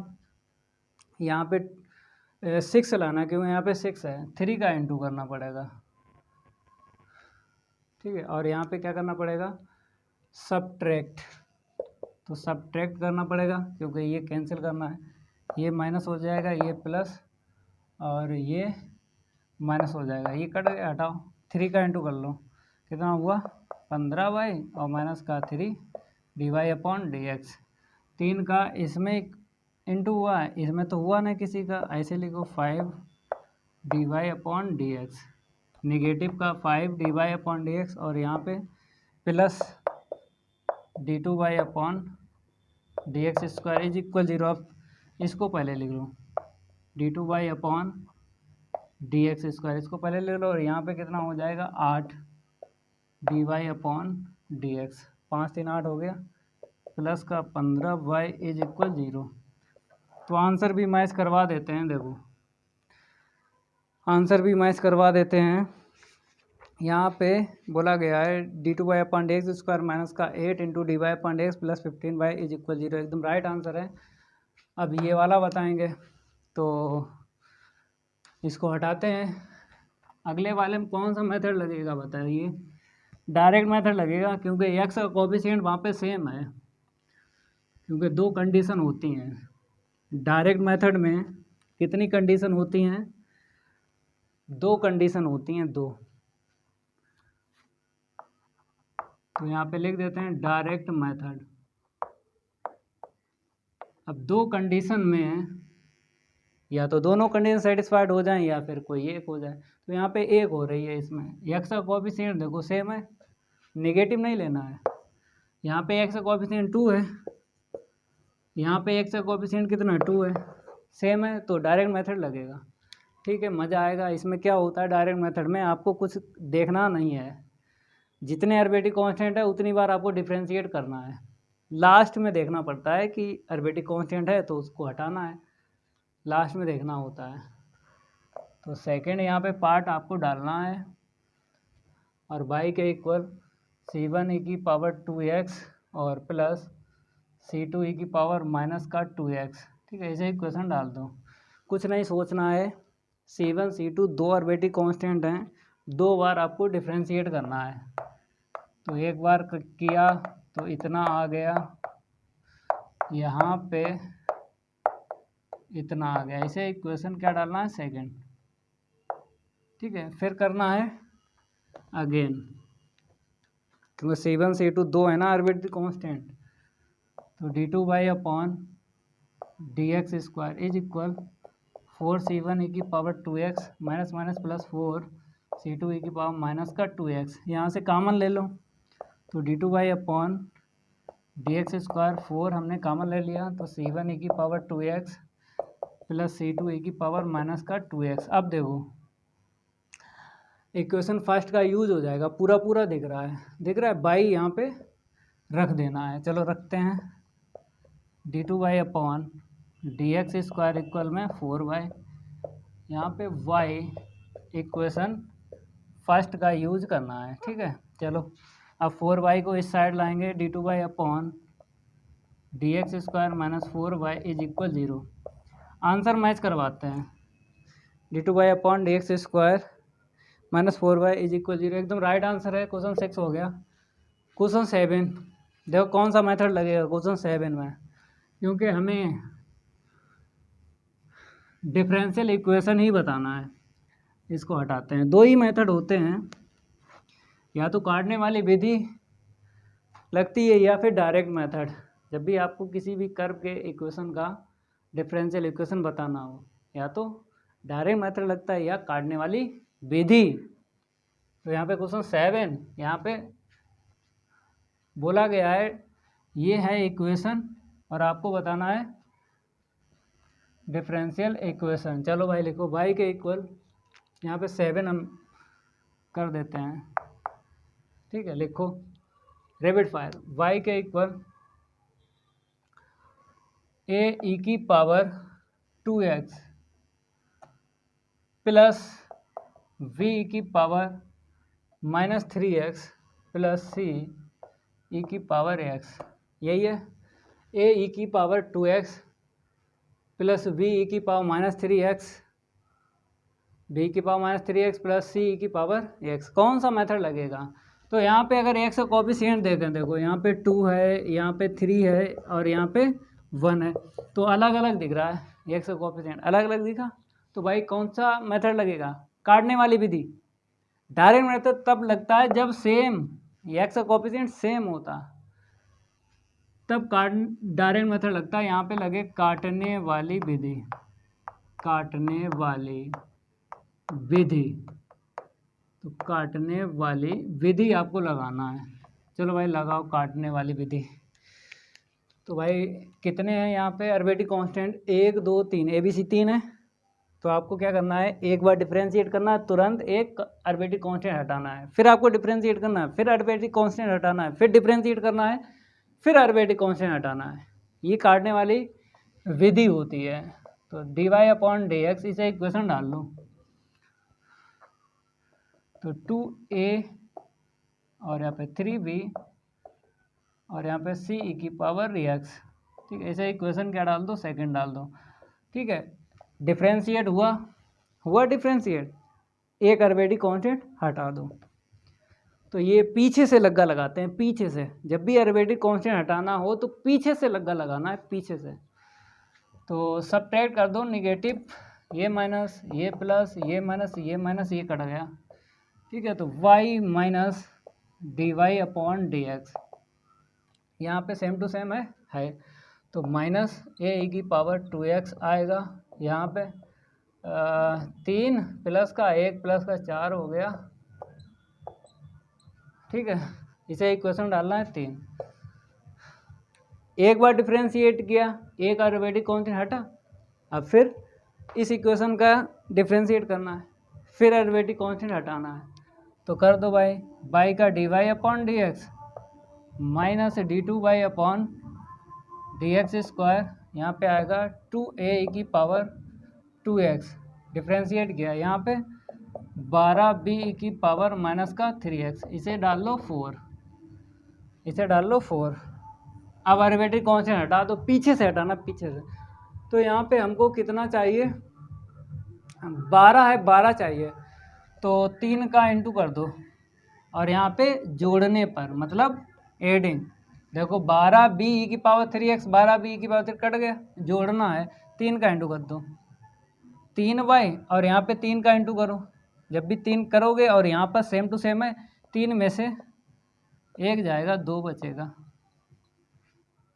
यहाँ पे 6 लाना, क्योंकि यहाँ पे 6 है, 3 का इंटू करना पड़ेगा, ठीक है। और यहाँ पे क्या करना पड़ेगा? सब्ट्रैक्ट, तो सब्ट्रैक्ट करना पड़ेगा, क्योंकि ये कैंसिल करना है, ये माइनस हो जाएगा, ये प्लस, और ये माइनस हो जाएगा, ये कट गया, हटाओ। 3 का इंटू कर लो, कितना हुआ? 15 भाई, और माइनस का 3 dy अपॉन dx। 3 का इसमें इंटू हुआ है, इसमें तो हुआ ना किसी का, ऐसे लिखो 5 dy अपॉन dx, निगेटिव का 5 dy अपॉन dx, और यहाँ पे plus d2 upon dx square is equal 0। अब इसको पहले लिख लो, d2 अपॉन dx स्क्वायर, इसको पहले ले लो, और यहाँ पे कितना हो जाएगा? 8 dy अपॉन dx, 5 3 8 हो गया, प्लस का 15y इज इक्वल 0। तो आंसर भी मैच करवा देते हैं, देखो आंसर भी मैच करवा देते हैं। यहाँ पे बोला गया है d2 upon dx square minus का 8 into dy upon dx plus 15y is equal 0, एकदम राइट आंसर है। अब ये वाला बताएंगे, तो इसको हटाते हैं। अगले वाले में कौन सा मेथड लगेगा बताइए? डायरेक्ट मेथड लगेगा, क्योंकि x का कोफिशिएंट वहाँ पे सेम है, क्योंकि 2 कंडीशन होती हैं डायरेक्ट मेथड में। कितनी कंडीशन होती हैं? 2 कंडीशन होती हैं, 2। तो यहाँ पे लिख देते हैं डायरेक्ट मेथड। अब 2 कंडीशन में या तो दोनों कंडीशन सेटिस्फाइड हो जाएं, या फिर कोई एक हो जाए। तो यहाँ पे एक हो रही है, इसमें x का कोफिशिएंट देखो सेम है, नेगेटिव नहीं लेना है। यहाँ पे x का कोफिशिएंट 2 है, यहाँ पे x का कोफिशिएंट कितना 2 है, सेम है, तो डायरेक्ट मेथड लगेगा, ठीक है। मज़ा आएगा। इसमें क्या होता है डायरेक्ट मेथड में, आपको कुछ देखना नहीं है, जितने आर्बिट्रेरी कांस्टेंट है उतनी बार आपको डिफ्रेंशिएट करना है। लास्ट में देखना पड़ता है कि आर्बिट्रेरी कांस्टेंट है तो उसको हटाना है, लास्ट में देखना होता है। तो सेकंड यहाँ पे पार्ट आपको डालना है, और y के इक्वल C1 e की पावर 2x और प्लस C2 e की पावर माइनस का 2x, ठीक है। इसे इक्वेशन डाल दो, कुछ नहीं सोचना है। C1 C2 2 आर्बिट्रेरी कांस्टेंट हैं, 2 बार आपको डिफ्रेंशिएट करना है। तो एक बार किया तो इतना आ गया, यहाँ पे इतना आ गया। इसे इक्वेशन क्या डालना है, सेकंड। ठीक है, फिर करना है अगेन, क्योंकि C1 C2 दो है ना आर्बिट्ररी कांस्टेंट। तो d2 by upon dx square is equal 4C1 e की power 2x minus minus plus 4C2 e की पावर माइनस का 2x, यहाँ से कॉमन ले लो। तो d2 by upon dx square 4 हमने कॉमन ले लिया, तो C1 e की power 2x plus C2 e की पावर माइनस का 2x। अब देखो इक्वेशन फर्स्ट का यूज हो जाएगा, पूरा पूरा दिख रहा है बाई यहाँ पे रख देना है। चलो रखते हैं, d2 by upon dx square equal में 4y, यहाँ पे y इक्वेशन फर्स्ट का यूज करना है। ठीक है, चलो अब 4y को इस साइड लाएंगे, d2 by upon dx square minus 4y is equal 0। Answer match करवाते हैं, d2 by upon dx square minus 4y is equal 0 एकदम राइट आंसर है। क्वेश्चन 6 हो गया। क्वेश्चन 7 देखो कौन सा मेथड लगेगा क्वेश्चन 7 में, क्योंकि हमें डिफरेंशियल इक्वेशन ही बताना है। इसको हटाते हैं, 2 ही मेथड होते हैं, या तो काटने वाली विधि लगती है या फिर डायरेक्ट मेथड। जब भी आपको किसी भी कर्व के इक्वेशन का डिफरेंशियल इक्वेशन बताना हो, या तो डायरेक्ट मेथड लगता है या काटने वाली विधि। तो यहाँ पे क्वेश्चन 7 यहाँ पे बोला गया है, ये है इक्वेशन और आपको बताना है डिफरेंशियल इक्वेशन। चलो भाई लिखो, y के इक्वल यहाँ पे 7 हम कर देते हैं। ठीक है, लिखो रैपिड फायर, y के इक्वल a e की power 2x plus v e की power minus 3x plus c e की पावर x। यही है, a e की power 2x plus v e की पावर माइनस 3x, v की power minus 3x plus c e की power x। कौन सा मेथड लगेगा? तो यहाँ पे अगर x का कोफिशिएंट देखें, देखो यहाँ पे 2 है, यहाँ पे 3 है और यहाँ पे 1 है, तो अलग अलग दिख रहा है, x का कोफिशिएंट अलग अलग दिखा। तो भाई कौन सा मेथड लगेगा? काटने वाली विधि। डायरेक्ट मेथड तब लगता है जब सेम x का कोफिशिएंट सेम होता, तब डायरेक्ट मेथड लगता है। यहाँ पे लगे काटने वाली विधि, काटने वाली विधि। तो काटने वाली विधि आपको लगाना है। चलो भाई लगाओ काटने वाली विधि। तो भाई कितने हैं यहाँ पे अरबिट्ररी कांस्टेंट? 1 2 3, ABC 3 है। तो आपको क्या करना है, एक बार डिफरेंशिएट करना है, तुरंत एक अरबिट्ररी कांस्टेंट हटाना है, फिर आपको डिफरेंशिएट करना है, फिर अरबिट्ररी कांस्टेंट हटाना है, फिर डिफरेंशिएट करना है, फिर अरबिट्ररी कांस्टेंट हटाना है। ये काटने वाली विधि होती है। तो dy अपॉन dx, इसे इक्वेशन डाल लो। तो 2a और यहाँ पे 3b और यहाँ पे c e की पावर x। ठीक है, इसे इक्वेशन क्या डाल दो, सेकंड डाल दो। ठीक है, डिफरेंशिएट हुआ डिफरेंशिएट, एक अरबिट्ररी कांस्टेंट हटा दो। तो ये पीछे से लग्गा लगाते हैं, पीछे से। जब भी अरबिट्ररी कांस्टेंट हटाना हो तो पीछे से लग्गा लगाना है, पीछे से। तो सब्ट्रैक्ट कर दो, निगेटिव ये माइनस, ये प्लस, ये माइनस, ये माइनस, ये कट गया। ठीक है, तो y minus dy upon dx, यहाँ पे सेम टू सेम है। तो माइनस a e की पावर 2x आएगा, यहाँ पे 3 प्लस का 1 प्लस का 4 हो गया। ठीक है, इसे इक्वेशन डालना है 3। एक बार डिफरेंशिएट किया, एक अरबिट्ररी कांस्टेंट हटा, अब फिर इस इक्वेशन का डिफरेंशिएट करना है, फिर अरबिट्ररी कांस्टेंट हटाना है। तो कर दो भाई, y का dy upon dx minus d2 by upon dx square, यहाँ पे आएगा 2a e की पावर 2x, डिफरेंशिएट किया, यहाँ पे 12b e की पावर माइनस का 3x, इसे डाल लो 4, इसे डाल लो 4। अब अरबिट्ररी कांस्टेंट हटा दो, पीछे से हटाना, पीछे से। तो यहाँ पे हमको कितना चाहिए, 12 है, 12 चाहिए। तो 3 का इंटू कर दो, और यहाँ पे जोड़ने पर मतलब एडिंग, देखो 12b⁻³ 12b⁻³ कट गया, जोड़ना है 3 का इंटू कर दो, 3y, और यहाँ पे 3 का इंटू करो, जब भी 3 करोगे और यहाँ पर सेम टू सेम है, 3 में से 1 जाएगा, 2 बचेगा।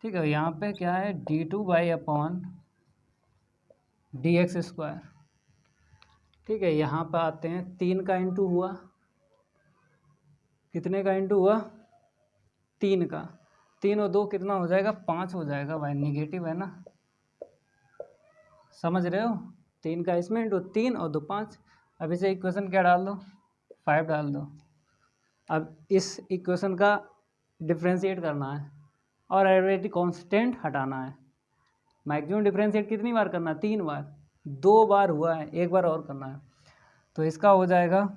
ठीक है, यहाँ पे क्या है d2y/dx²। ठीक है, यहाँ पर आते हैं, 3 का इंटू हुआ, कितने का इंटू हुआ, 3 का, 3 और 2 कितना हो जाएगा, 5 हो जाएगा भाई, निगेटिव है ना, समझ रहे हो, 3 का इसमें इंटू 3 और 2 5। अब इसे इक्वेशन क्या डाल दो, 5 डाल दो। अब इस इक्वेशन का डिफ्रेंशिएट करना है और आर्बिट्रेरी कांस्टेंट हटाना है। मैक्सिमम डिफ्रेंशिएट कितनी बार करना है, 3 बार, 2 बार हुआ है, 1 बार और करना है। तो इसका हो जाएगा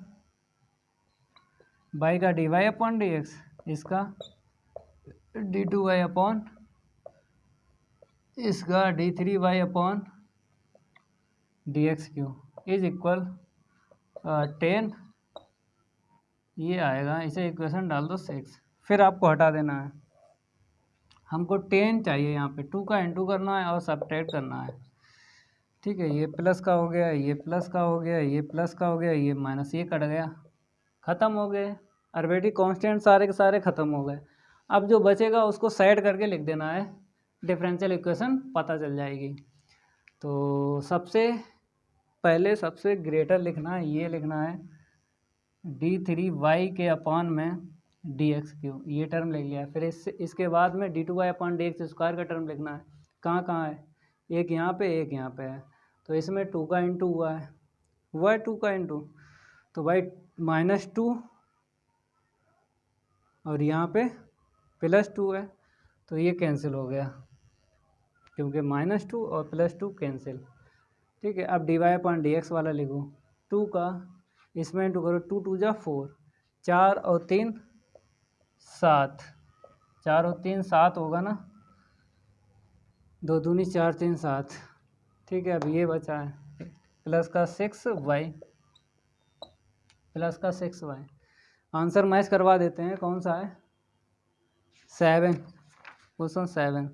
y का dy/dx, इसका d2y/ इसका d3y/dx³ इज इक्वल 10, ये आएगा, इसे इक्वेशन डाल दो 6। फिर आपको हटा देना है, हमको 10 चाहिए, यहाँ पे 2 का इंटू करना है और सब्ट्रैक्ट करना है। ठीक है, ये प्लस का हो गया, ये प्लस का हो गया, ये प्लस का हो गया, ये माइनस, ये कट गया, ख़त्म हो गए, आर्बिट्रेरी कांस्टेंट सारे के सारे ख़त्म हो गए। अब जो बचेगा उसको साइड करके लिख देना है, डिफरेंशियल इक्वेशन पता चल जाएगी। तो सबसे पहले सबसे ग्रेटर लिखना है, ये लिखना है d3y/dx³, ये टर्म लिख लिया। फिर इसके बाद में d2y/dx² का टर्म लिखना है, कहाँ कहाँ है, एक यहाँ पे एक यहाँ पे है, तो इसमें 2 का इंटू हुआ है 2 का इंटू, तो भाई -2 और यहाँ पे +2 है, तो ये कैंसिल हो गया, क्योंकि -2 और +2 कैंसिल। ठीक है, अब dy/dx वाला लिखो, 2 का इसमें इंटू करो, 2 2 जा 4, 4 और 3 7, 4 और 3 7 होगा ना, 2 दूनी 4 3 7। ठीक है, अब ये बचा है प्लस का 6y, आंसर मैच करवा देते हैं, कौन सा है, 7, क्वेश्चन 7,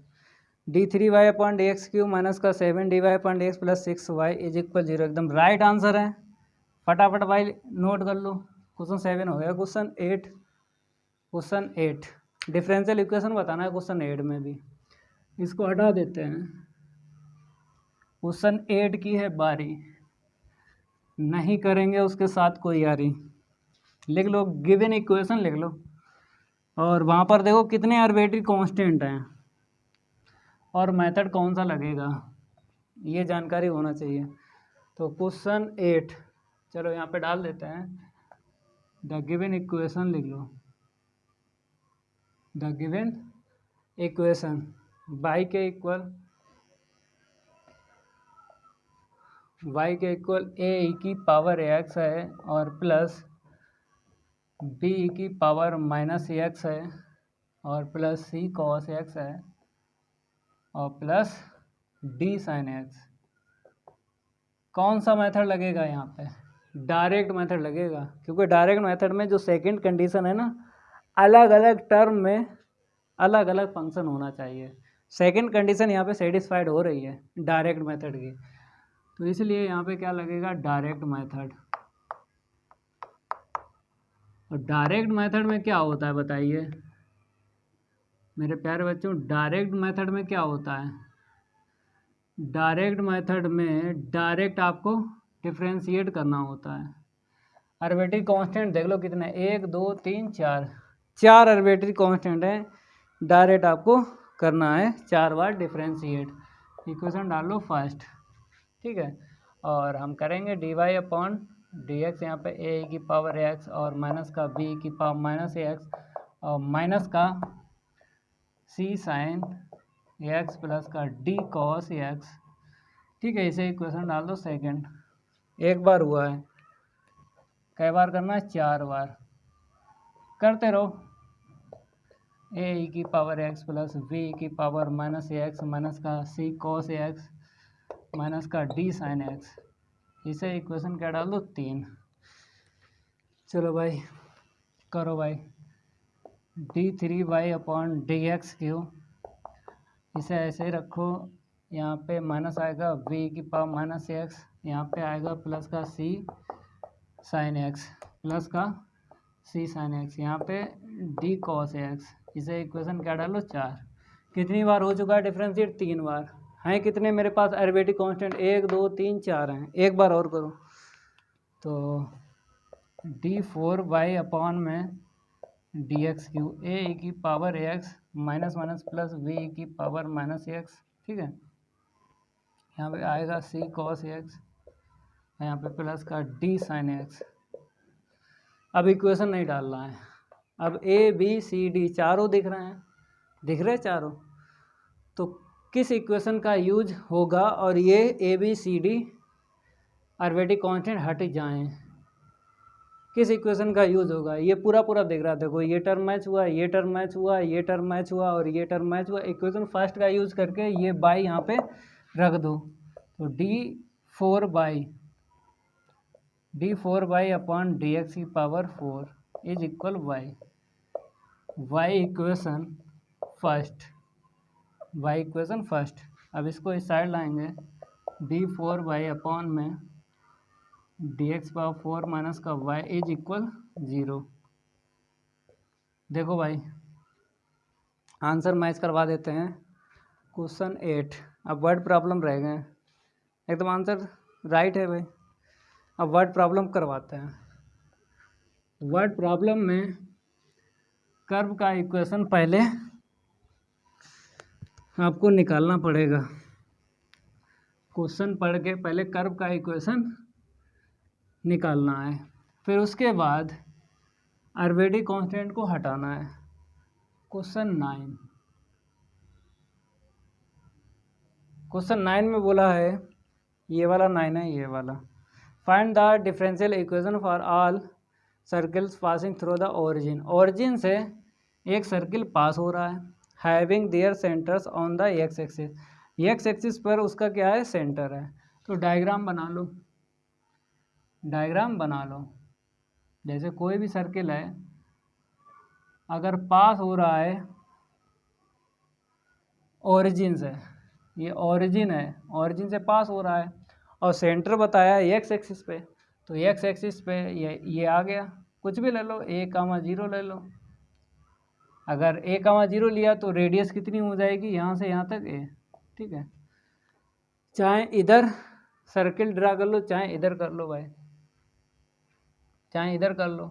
d3y/dx³ माइनस का 7dy/dx plus 6y is equal 0, एकदम राइट आंसर है। फटाफट भाई नोट कर लो, क्वेश्चन 7 हो गया। क्वेश्चन 8 डिफरेंशियल इक्वेशन बताना है, क्वेश्चन 8 में भी, इसको हटा देते हैं। क्वेश्चन 8 की है बारी, नहीं करेंगे उसके साथ कोई यारी। लिख लो, गिवन इक्वेशन लिख लो, और वहाँ पर देखो कितने आर्बिट्रेरी कांस्टेंट हैं और मेथड कौन सा लगेगा, ये जानकारी होना चाहिए। तो क्वेश्चन 8 चलो यहाँ पे डाल देते हैं, द गिवन इक्वेशन लिख लो, द गिवन इक्वेशन y के इक्वल a⁻x है और प्लस b⁻−x है और प्लस c cos x है और प्लस d sin x। कौन सा मेथड लगेगा यहाँ पे, डायरेक्ट मेथड लगेगा, क्योंकि डायरेक्ट मेथड में जो सेकंड कंडीशन है ना, अलग अलग टर्म में अलग अलग फंक्शन होना चाहिए। सेकंड कंडीशन यहाँ पे सेटिस्फाइड हो रही है डायरेक्ट मेथड की, तो इसलिए यहाँ पे क्या लगेगा, डायरेक्ट मेथड। और डायरेक्ट मेथड में क्या होता है बताइए मेरे प्यारे बच्चों, डायरेक्ट मेथड में क्या होता है, डायरेक्ट मेथड में डायरेक्ट आपको डिफ्रेंशिएट करना होता है। आर्बिट्रेरी कांस्टेंट देख लो कितने, 1 2 3 4, 4 आर्बिट्रेरी कांस्टेंट हैं, डायरेक्ट आपको करना है 4 बार डिफ्रेंशिएट। इक्वेशन डाल लो फर्स्ट, ठीक है, और हम करेंगे dy/dx, यहाँ पे a⁻x और माइनस का b⁻−ax और माइनस का c sin x प्लस का d cos x। ठीक है, इसे इक्वेशन डाल दो सेकंड, एक बार हुआ है, कई बार करना है, 4 बार करते रहो, a⁻x प्लस b⁻−ax माइनस का c cos x माइनस का d sin x, इसे इक्वेशन क्या डाल दो 3। चलो भाई करो भाई, d3y/dx3 इसे ऐसे ही रखो। यहाँ पे माइनस आएगा v⁻−x, यहाँ पे आएगा प्लस का c sin x, प्लस का c sin x, यहाँ पे d cos x। इसे इक्वेशन क्या डालो 4। कितनी बार हो चुका है डिफ्रेंशिएट? 3 बार। हैं कितने मेरे पास एरिथमेटिक कांस्टेंट? 1 2 3 4 हैं। एक बार और करो तो d4y/में dx3 a⁻x minus minus plus v⁻−x, ठीक है। यहाँ पे आएगा c cos x, यहाँ पे प्लस का d sin x। अब इक्वेशन नहीं डालना है। अब a b c d चारों दिख रहे हैं, दिख रहे चारों। तो किस इक्वेशन का यूज होगा और ये a b c d arithmetic constant हट जाएं? किस इक्वेशन का यूज होगा? ये पूरा पूरा दिख रहा है, देखो ये टर्म मैच हुआ, ये टर्म मैच हुआ, ये टर्म मैच हुआ और ये टर्म मैच हुआ। इक्वेशन फर्स्ट का यूज करके ये बाई यहाँ पे रख दो। तो d4y/dx⁴ is equal y equation first. अब इसको इस साइड लाएंगे, d4y/में dx⁴ माइनस का y इज इक्वल 0। देखो भाई आंसर मैच करवा देते हैं। क्वेश्चन 8। अब वर्ड प्रॉब्लम रह गए, एकदम आंसर राइट है भाई। अब वर्ड प्रॉब्लम करवाते हैं। वर्ड प्रॉब्लम में कर्व का इक्वेशन पहले आपको निकालना पड़ेगा। क्वेश्चन पढ़ के पहले कर्व का इक्वेशन निकालना है, फिर उसके बाद एरिथमेटिक कांस्टेंट को हटाना है। क्वेश्चन 9 में बोला है, ये वाला 9 है, ये वाला। Find the differential equation for all circles passing through the origin. Origin से एक सर्किल पास हो रहा है, having their centres on the x axis. X axis पर उसका क्या है? सेंटर है। तो डायग्राम बना लो, जैसे कोई भी सर्किल है, अगर पास हो रहा है ओरिजिन से, ये ओरिजिन है, ओरिजिन से पास हो रहा है और सेंटर बताया है एक्स एक्सिस पे, तो एक्स एक्सिस पे ये आ गया। कुछ भी ले लो, a,0 ले लो। अगर a,0 लिया तो रेडियस कितनी हो जाएगी? यहाँ से यहाँ तक a, ठीक है। चाहे इधर सर्किल ड्रा कर लो, चाहे इधर कर लो भाई, चाहे इधर कर लो,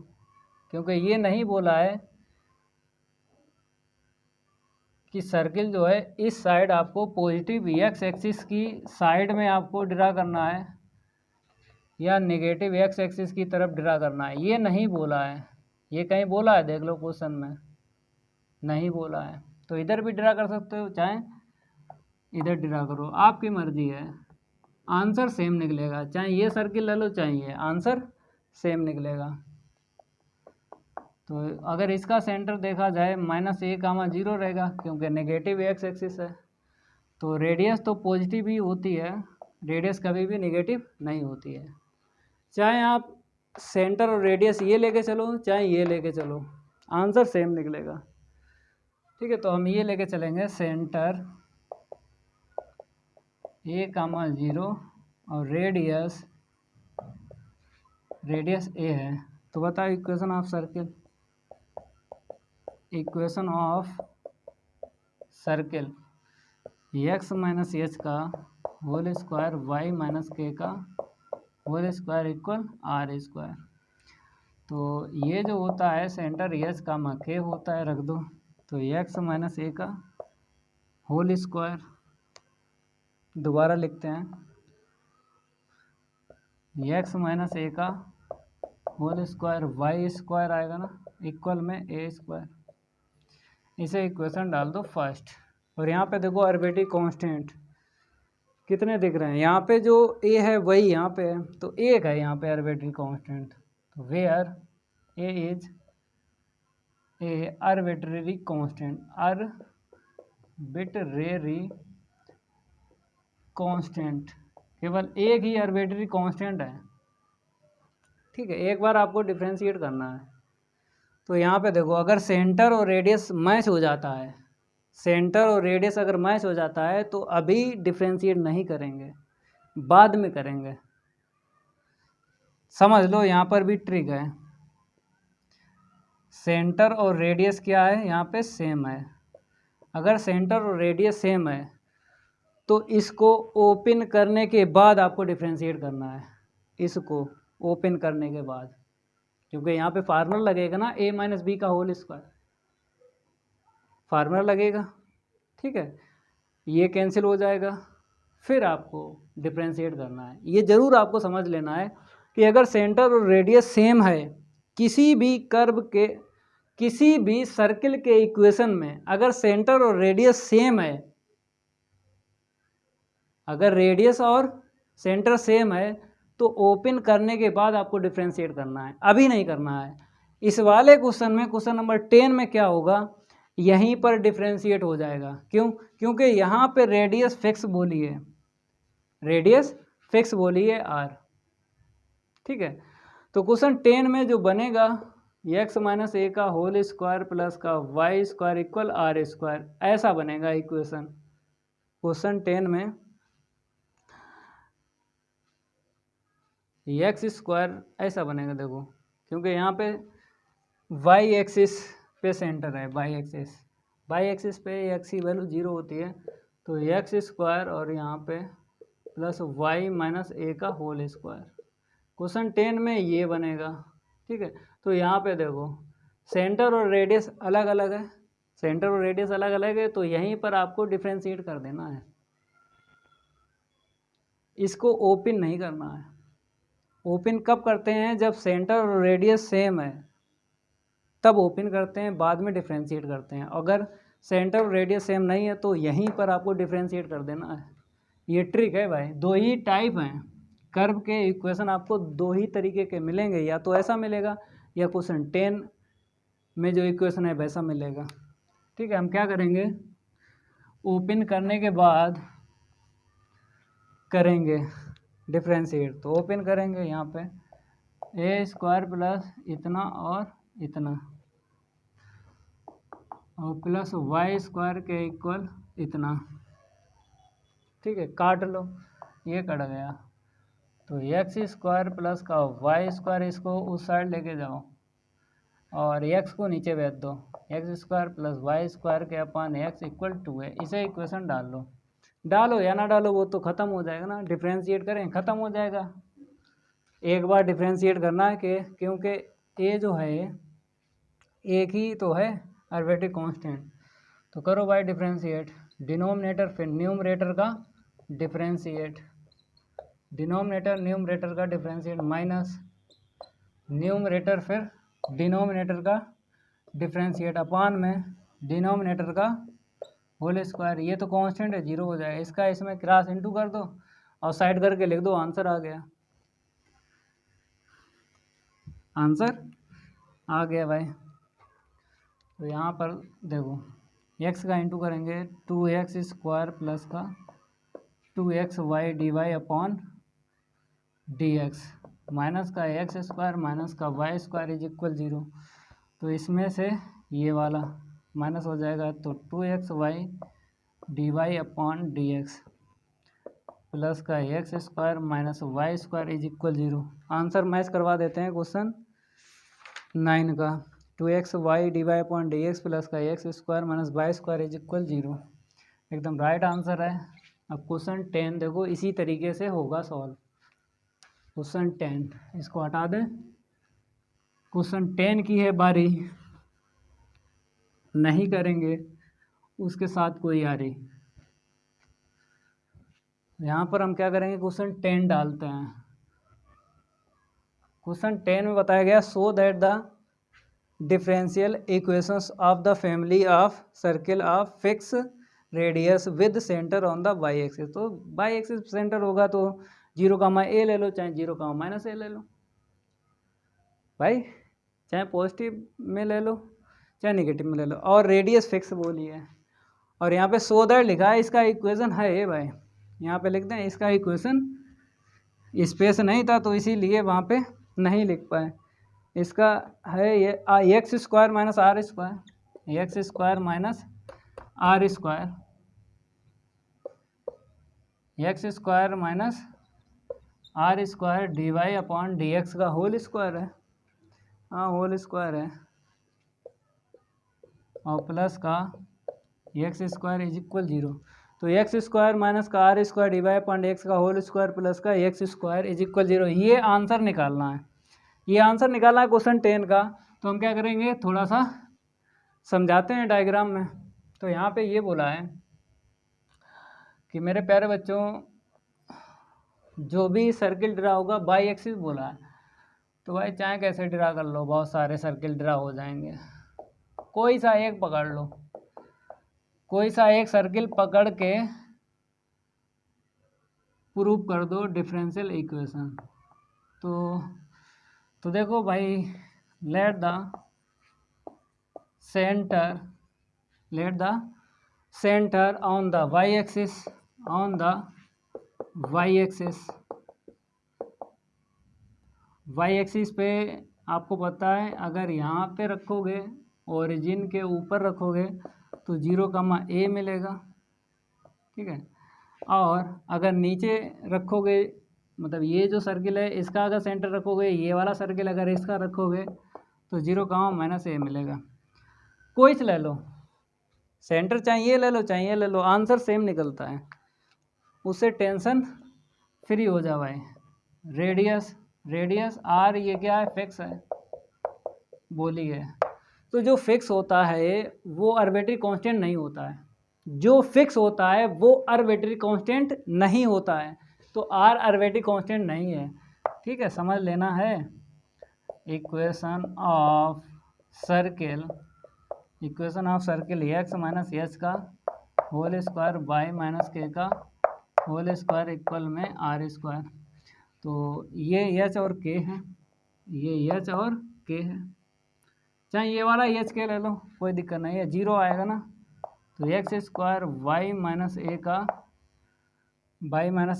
क्योंकि ये नहीं बोला है कि सर्किल जो है इस साइड आपको पॉजिटिव एक्स एक्सिस की साइड में आपको ड्रा करना है या नेगेटिव एक्स एक्सिस की तरफ ड्रा करना है, ये नहीं बोला है। ये कहीं बोला है? देख लो क्वेश्चन में, नहीं बोला है। तो इधर भी ड्रा कर सकते हो, चाहे इधर ड्रा करो, आपकी मर्जी है। आंसर सेम निकलेगा, चाहे ये सर्किल ले लो चाहे ये, आंसर सेम निकलेगा। तो अगर इसका सेंटर देखा जाए -a,0 रहेगा, क्योंकि नेगेटिव एक्स एक्सिस है। तो रेडियस तो पॉजिटिव ही होती है, रेडियस कभी भी नेगेटिव नहीं होती है। चाहे आप सेंटर और रेडियस ये लेके चलो, चाहे ये लेके चलो, आंसर सेम निकलेगा, ठीक है। तो हम ये लेके चलेंगे, सेंटर a,0 और रेडियस a है। तो बताओ equation of circle, equation of circle x minus h का whole square y minus k का whole square equal r square. तो ये जो होता है सेंटर एच का के होता है, रख दो। तो x माइनस ए का होल स्क्वायर, दोबारा लिखते हैं, x माइनस ए का होल स्क्वायर y स्क्वायर आएगा ना, इक्वल में a स्क्वायर। इसे इक्वेशन डाल दो फर्स्ट। और यहाँ पे देखो एरिथमेटिक कांस्टेंट कितने दिख रहे हैं? यहाँ पे जो a है वही यहाँ पे है, तो 1 है यहाँ पे एरिथमेटिक कांस्टेंट। तो where a is a arbitrary constant, arbitrary constant, केवल एक ही आर्बिट्रेरी कांस्टेंट है, ठीक है, एक बार आपको डिफ्रेंशिएट करना है। तो यहाँ पे देखो, अगर सेंटर और रेडियस मैच हो जाता है, सेंटर और रेडियस अगर मैच हो जाता है तो अभी डिफ्रेंशिएट नहीं करेंगे, बाद में करेंगे। समझ लो, यहाँ पर भी ट्रिक है। सेंटर और रेडियस क्या है, यहाँ पे सेम है। अगर सेंटर और रेडियस सेम है तो इसको ओपन करने के बाद आपको डिफ्रेंशिएट करना है, इसको ओपन करने के बाद, क्योंकि यहाँ पे फार्मूला लगेगा ना, a माइनस बी का होल स्क्वायर, फार्मूला लगेगा। ठीक है, ये कैंसिल हो जाएगा, फिर आपको डिफ्रेंशिएट करना है। ये ज़रूर आपको समझ लेना है कि अगर सेंटर और रेडियस सेम है, किसी भी कर्व के, किसी भी सर्किल के इक्वेशन में अगर सेंटर और रेडियस सेम है, अगर रेडियस और सेंटर सेम है तो ओपन करने के बाद आपको डिफ्रेंशिएट करना है, अभी नहीं करना है। इस वाले क्वेश्चन में, क्वेश्चन नंबर 10 में क्या होगा, यहीं पर डिफ्रेंशिएट हो जाएगा। क्यों? क्योंकि यहाँ पे रेडियस फिक्स बोली है, रेडियस फिक्स बोली है r। ठीक है, तो क्वेश्चन 10 में जो बनेगा, x माइनस ए का होल स्क्वायर प्लस का y square equal r square, ऐसा बनेगा इक्वेशन। क्वेश्चन 10 में एक्स स्क्वायर ऐसा बनेगा, देखो, क्योंकि यहाँ पे वाई एक्सिस पे सेंटर है, वाई एक्सिस पे एक्स की वैल्यू 0 होती है, तो एक्स स्क्वायर और यहाँ पे प्लस वाई माइनस ए का होल स्क्वायर। क्वेश्चन 10 में ये बनेगा। ठीक है, तो यहाँ पे देखो, सेंटर और रेडियस अलग अलग है, सेंटर और रेडियस अलग अलग है, तो यहीं पर आपको डिफ्रेंशिएट कर देना है, इसको ओपन नहीं करना है। ओपन कब करते हैं, जब सेंटर और रेडियस सेम है तब ओपन करते हैं, बाद में डिफ्रेंशिएट करते हैं। अगर सेंटर और रेडियस सेम नहीं है तो यहीं पर आपको डिफ्रेंशिएट कर देना है। ये ट्रिक है भाई। दो ही टाइप हैं कर्व के इक्वेशन, आपको दो ही तरीके के मिलेंगे, या तो ऐसा मिलेगा या क्वेश्चन 10 में जो इक्वेशन है वैसा मिलेगा। ठीक है, हम क्या करेंगे, ओपन करने के बाद करेंगे डिफ्रेंशिएट। तो ओपन करेंगे, यहाँ पे ए स्क्वायर प्लस इतना और इतना और प्लस वाई स्क्वायर के इक्वल इतना। ठीक है, काट लो, ये कट गया, तो एक्स स्क्वायर प्लस का वाई स्क्वायर, इसको उस साइड लेके जाओ और एक्स को नीचे भेज दो, x square plus y square के अपान एक्स इक्वल 2 है। इसे इक्वेशन डाल लो, डालो या ना डालो वो तो ख़त्म हो जाएगा ना, डिफ्रेंशिएट करें ख़त्म हो जाएगा। एक बार डिफ्रेंशिएट करना है कि क्योंकि ए जो है एक ही तो है आर्बिट्रेरी कांस्टेंट, तो करो भाई डिफ्रेंशिएट। डिनोमिनेटर फिर न्यूमरेटर का डिफ्रेंशिएट, डिनोमिनेटर न्यूमरेटर का डिफ्रेंशिएट माइनस न्यूमरेटर फिर डिनोमिनेटर का डिफ्रेंशिएट अपान में डिनोमिनेटर का होल स्क्वायर। ये तो कांस्टेंट है, 0 हो जाएगा, इसका इसमें क्रॉस इनटू कर दो और साइड करके लिख दो, आंसर आ गया, आंसर आ गया भाई। तो यहाँ पर देखो, x का इंटू करेंगे 2x स्क्वायर प्लस का 2x Y D Y upon D x, minus का एक्स स्क्वायर माइनस का वाई स्क्वायर इज इक्वल 0। तो इसमें से ये वाला माइनस हो जाएगा, तो 2x Y D Y upon D x plus का x square minus Y square is equal 0। Answer match करवा देते हैं क्वेश्चन 9 का, 2x Y D Y upon D x plus का x square minus Y square is equal 0, एकदम right answer है। अब question 10 देखो, इसी तरीके से होगा सॉल्व। क्वेश्चन 10 इसको हटा दें, क्वेश्चन 10 की है बारी, नहीं करेंगे उसके साथ कोई यारी। यहाँ पर हम क्या करेंगे, क्वेश्चन 10 डालते हैं। क्वेश्चन 10 में बताया गया, so that the differential equations of the family of circle of fix radius with centre on the y axis. तो वाई एक्सिस सेंटर होगा तो 0 कामा ए ले लो, चाहे 0 कामा माइनस ए ले लो भाई, चाहे पॉजिटिव में ले लो चाहे नेगेटिव में ले लो, और रेडियस फिक्स बोली है। और यहाँ पे सो दैट लिखा है, इसका इक्वेशन है भाई, यहाँ पे लिखते हैं इसका इक्वेशन, स्पेस नहीं था तो इसीलिए वहाँ पे नहीं लिख पाए। इसका है ये x square minus are square, x square minus are square, x square minus are square d Y upon D x का होल स्क्वायर है, हाँ होल स्क्वायर है, और प्लस का एक्स स्क्वायर इज इक्वल 0। तो एक्स स्क्वायर माइनस का r square d Y upon x का whole square plus का एक्स स्क्वायर इज इक्वल 0, ये आंसर निकालना है। ये आंसर निकालना है क्वेश्चन 10 का। तो हम क्या करेंगे, थोड़ा सा समझाते हैं डायग्राम में। तो यहाँ पे ये बोला है कि मेरे प्यारे बच्चों, जो भी सर्किल ड्रा होगा बाई एक्सिस बोला है, तो भाई चाहे कैसे ड्रा कर लो, बहुत सारे सर्किल ड्रा हो जाएंगे। कोई सा एक पकड़ लो, कोई सा एक सर्किल पकड़ के प्रूव कर दो डिफरेंशियल इक्वेशन। तो देखो भाई, let the centre on the y axis, on the y axis पे आपको पता है, अगर यहाँ पे रखोगे, ओरिजिन के ऊपर रखोगे तो 0, a मिलेगा, ठीक है। और अगर नीचे रखोगे, मतलब ये जो सर्किल है इसका अगर सेंटर रखोगे, ये वाला सर्किल अगर इसका रखोगे तो 0, -a मिलेगा। कोई से ले लो, सेंटर चाहिए ले लो, चाहिए ले लो, आंसर सेम निकलता है, उससे टेंशन फ्री हो जा भाई। रेडियस आर, ये क्या है, फिक्स है, बोलिए। तो जो फिक्स होता है वो आर्बिट्री कांस्टेंट नहीं होता है, जो फिक्स होता है वो आर्बिट्री कांस्टेंट नहीं होता है। तो आर आर्बिट्री कांस्टेंट नहीं है, ठीक है, समझ लेना है। Equation of circle x minus h का whole square y minus k का होल स्क्वायर इक्वल में आर स्क्वायर। तो ये एच और के है, ये एच और के है, चाहे ये वाला एच के ले लो, कोई दिक्कत नहीं है, 0 आएगा ना। तो x square y minus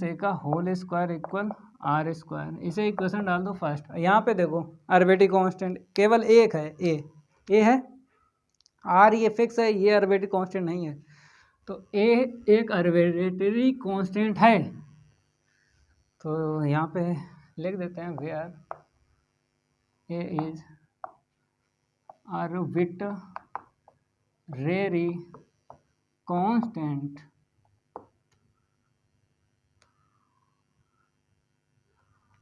a का whole square equal r square. इसे इक्वेशन डाल दो फर्स्ट। यहाँ पे देखो आर्बिट्री कांस्टेंट केवल एक है, ए है, आर ये फिक्स है, ये आर्बिट्री कांस्टेंट नहीं है। तो ए एक आर्बिट्री कांस्टेंट है, तो यहाँ पे लिख देते हैं where a is arbitrary constant.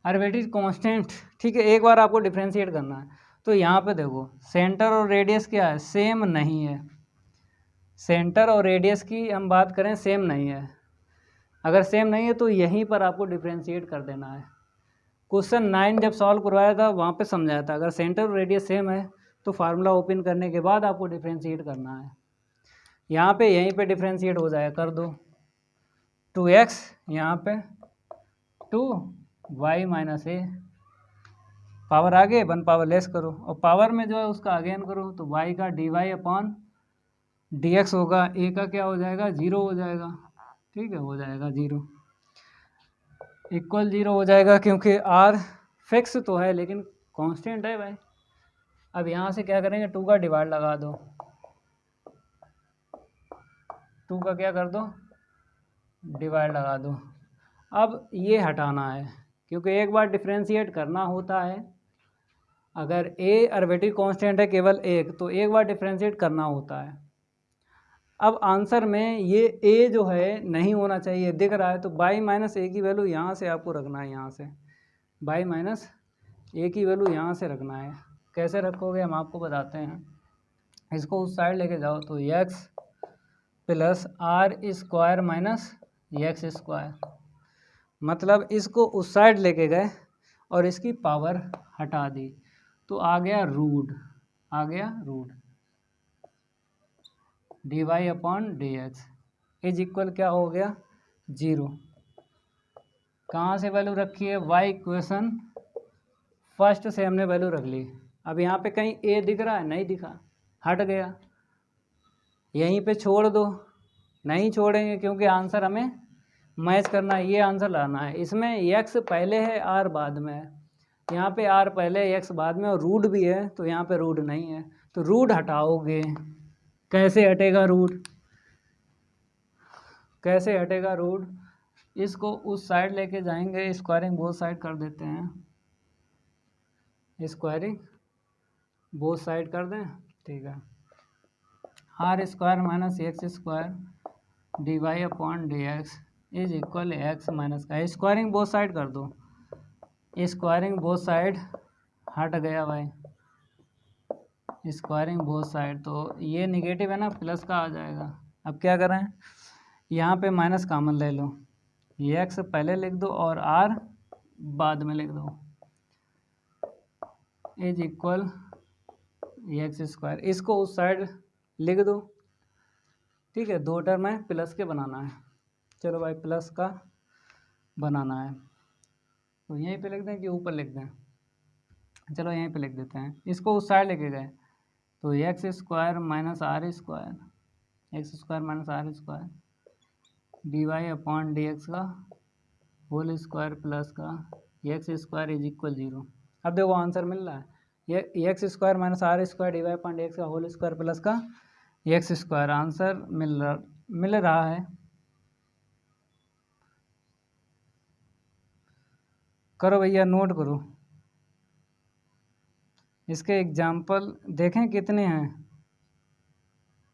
Arbitrary constant, ठीक है, एक बार आपको डिफ्रेंशिएट करना है। तो यहाँ पे देखो सेंटर और रेडियस क्या है, सेम नहीं है। सेंटर और रेडियस की हम बात करें, सेम नहीं है। अगर सेम नहीं है तो यहीं पर आपको डिफ्रेंशिएट कर देना है। क्वेश्चन 9 जब सॉल्व करवाया था वहाँ पे समझाया था, अगर सेंटर और रेडियस सेम है तो फार्मूला ओपन करने के बाद आपको डिफ्रेंशिएट करना है। यहाँ पे यहीं पे डिफ्रेंशिएट हो जाएगा, कर दो 2x, यहाँ पे 2y माइनस ए, पावर आगे 1 पावर लेस करो, और पावर में जो है उसका अगेन करो, तो y का dy अपॉन dx होगा, a का क्या हो जाएगा, 0 हो जाएगा, ठीक है, हो जाएगा 0 इक्वल 0 हो जाएगा, क्योंकि r फिक्स तो है लेकिन कांस्टेंट है भाई। अब यहाँ से क्या करेंगे, 2 का डिवाइड लगा दो, 2 का क्या कर दो, डिवाइड लगा दो। अब ये हटाना है, क्योंकि एक बार डिफ्रेंशिएट करना होता है। अगर a आर्बिट्रेरी कांस्टेंट है केवल एक, तो एक बार डिफ्रेंशिएट करना होता है। अब आंसर में ये a जो है नहीं होना चाहिए, दिख रहा है, तो बाई माइनस ए की वैल्यू यहाँ से आपको रखना है, यहाँ से बाई माइनस ए की वैल्यू यहाँ से रखना है। कैसे रखोगे हम आपको बताते हैं, इसको उस साइड लेके जाओ, तो x plus r square minus x square, मतलब इसको उस साइड लेके गए और इसकी पावर हटा दी, तो आ गया root, d Y upon D x is equal क्या हो गया, 0। कहाँ से वैल्यू रखी है, वाई इक्वेशन फर्स्ट से हमने वैल्यू रख ली। अब यहाँ पे कहीं ए दिख रहा है, नहीं दिखा, हट गया, यहीं पे छोड़ दो, नहीं छोड़ेंगे क्योंकि आंसर हमें मैच करना है, ये आंसर लाना है। इसमें एक्स पहले है, आर बाद में है, यहाँ पे आर पहले एक्स बाद में और रूट भी है, तो यहाँ पे रूट नहीं है, तो रूट हटाओगे। कैसे हटेगा रूट? कैसे हटेगा रूट? इसको उस साइड लेके जाएंगे, स्क्वायरिंग बोथ साइड कर देते हैं, स्क्वायरिंग बोथ साइड कर दें, ठीक है। R square minus x square d Y upon D x is equal x minus का, स्क्वायरिंग बोथ साइड कर दो, स्क्वायरिंग बोथ साइड हट गया भाई, स्क्वायरिंग बोथ साइड, तो ये निगेटिव है ना, प्लस का आ जाएगा। अब क्या करें, यहाँ पे माइनस कॉमन ले लो, ये एक्स पहले लिख दो और आर बाद में लिख दो, इज इक्वल एक्स स्क्वायर, इसको उस साइड लिख दो, ठीक है। दो टर्म है, प्लस के बनाना है, चलो भाई प्लस का बनाना है, तो यहीं पे लिख दें कि ऊपर लिख दें, चलो यहीं पे लिख देते हैं। इसको उस साइड लेके गए तो x square minus are square, x square minus are square d Y upon D x का होल स्क्वायर प्लस का एक्स स्क्वायर इज इक्वल 0। अब देखो आंसर मिल रहा है, ये x square minus are square d Y upon D x का whole square plus का एक्स स्क्वायर, आंसर मिल रहा है। करो भैया, नोट करो, इसके एग्जाम्पल देखें कितने हैं,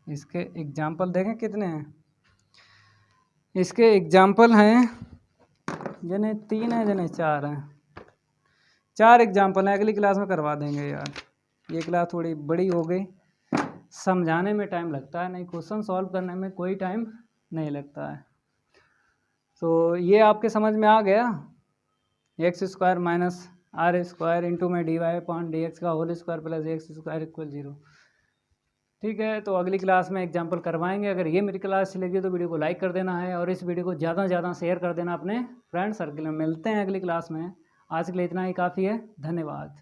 इसके एग्जाम्पल देखें कितने हैं, इसके एग्जाम्पल हैं जने 3 हैं जने 4 हैं, 4 एग्जाम्पल हैं। अगली क्लास में करवा देंगे यार, ये क्लास थोड़ी बड़ी हो गई, समझाने में टाइम लगता है, नहीं क्वेश्चन सॉल्व करने में कोई टाइम नहीं लगता है। तो ये आपके समझ में आ गया, X square minus are square into में D Y upon D x का whole square plus X square equal 0, ठीक है। तो अगली क्लास में एग्जाम्पल करवाएंगे। अगर ये मेरी क्लास अच्छी लगी तो वीडियो को लाइक कर देना है और इस वीडियो को ज़्यादा से ज़्यादा शेयर कर देना अपने फ्रेंड सर्कल में। मिलते हैं अगली क्लास में, आज के लिए इतना ही काफ़ी है, धन्यवाद।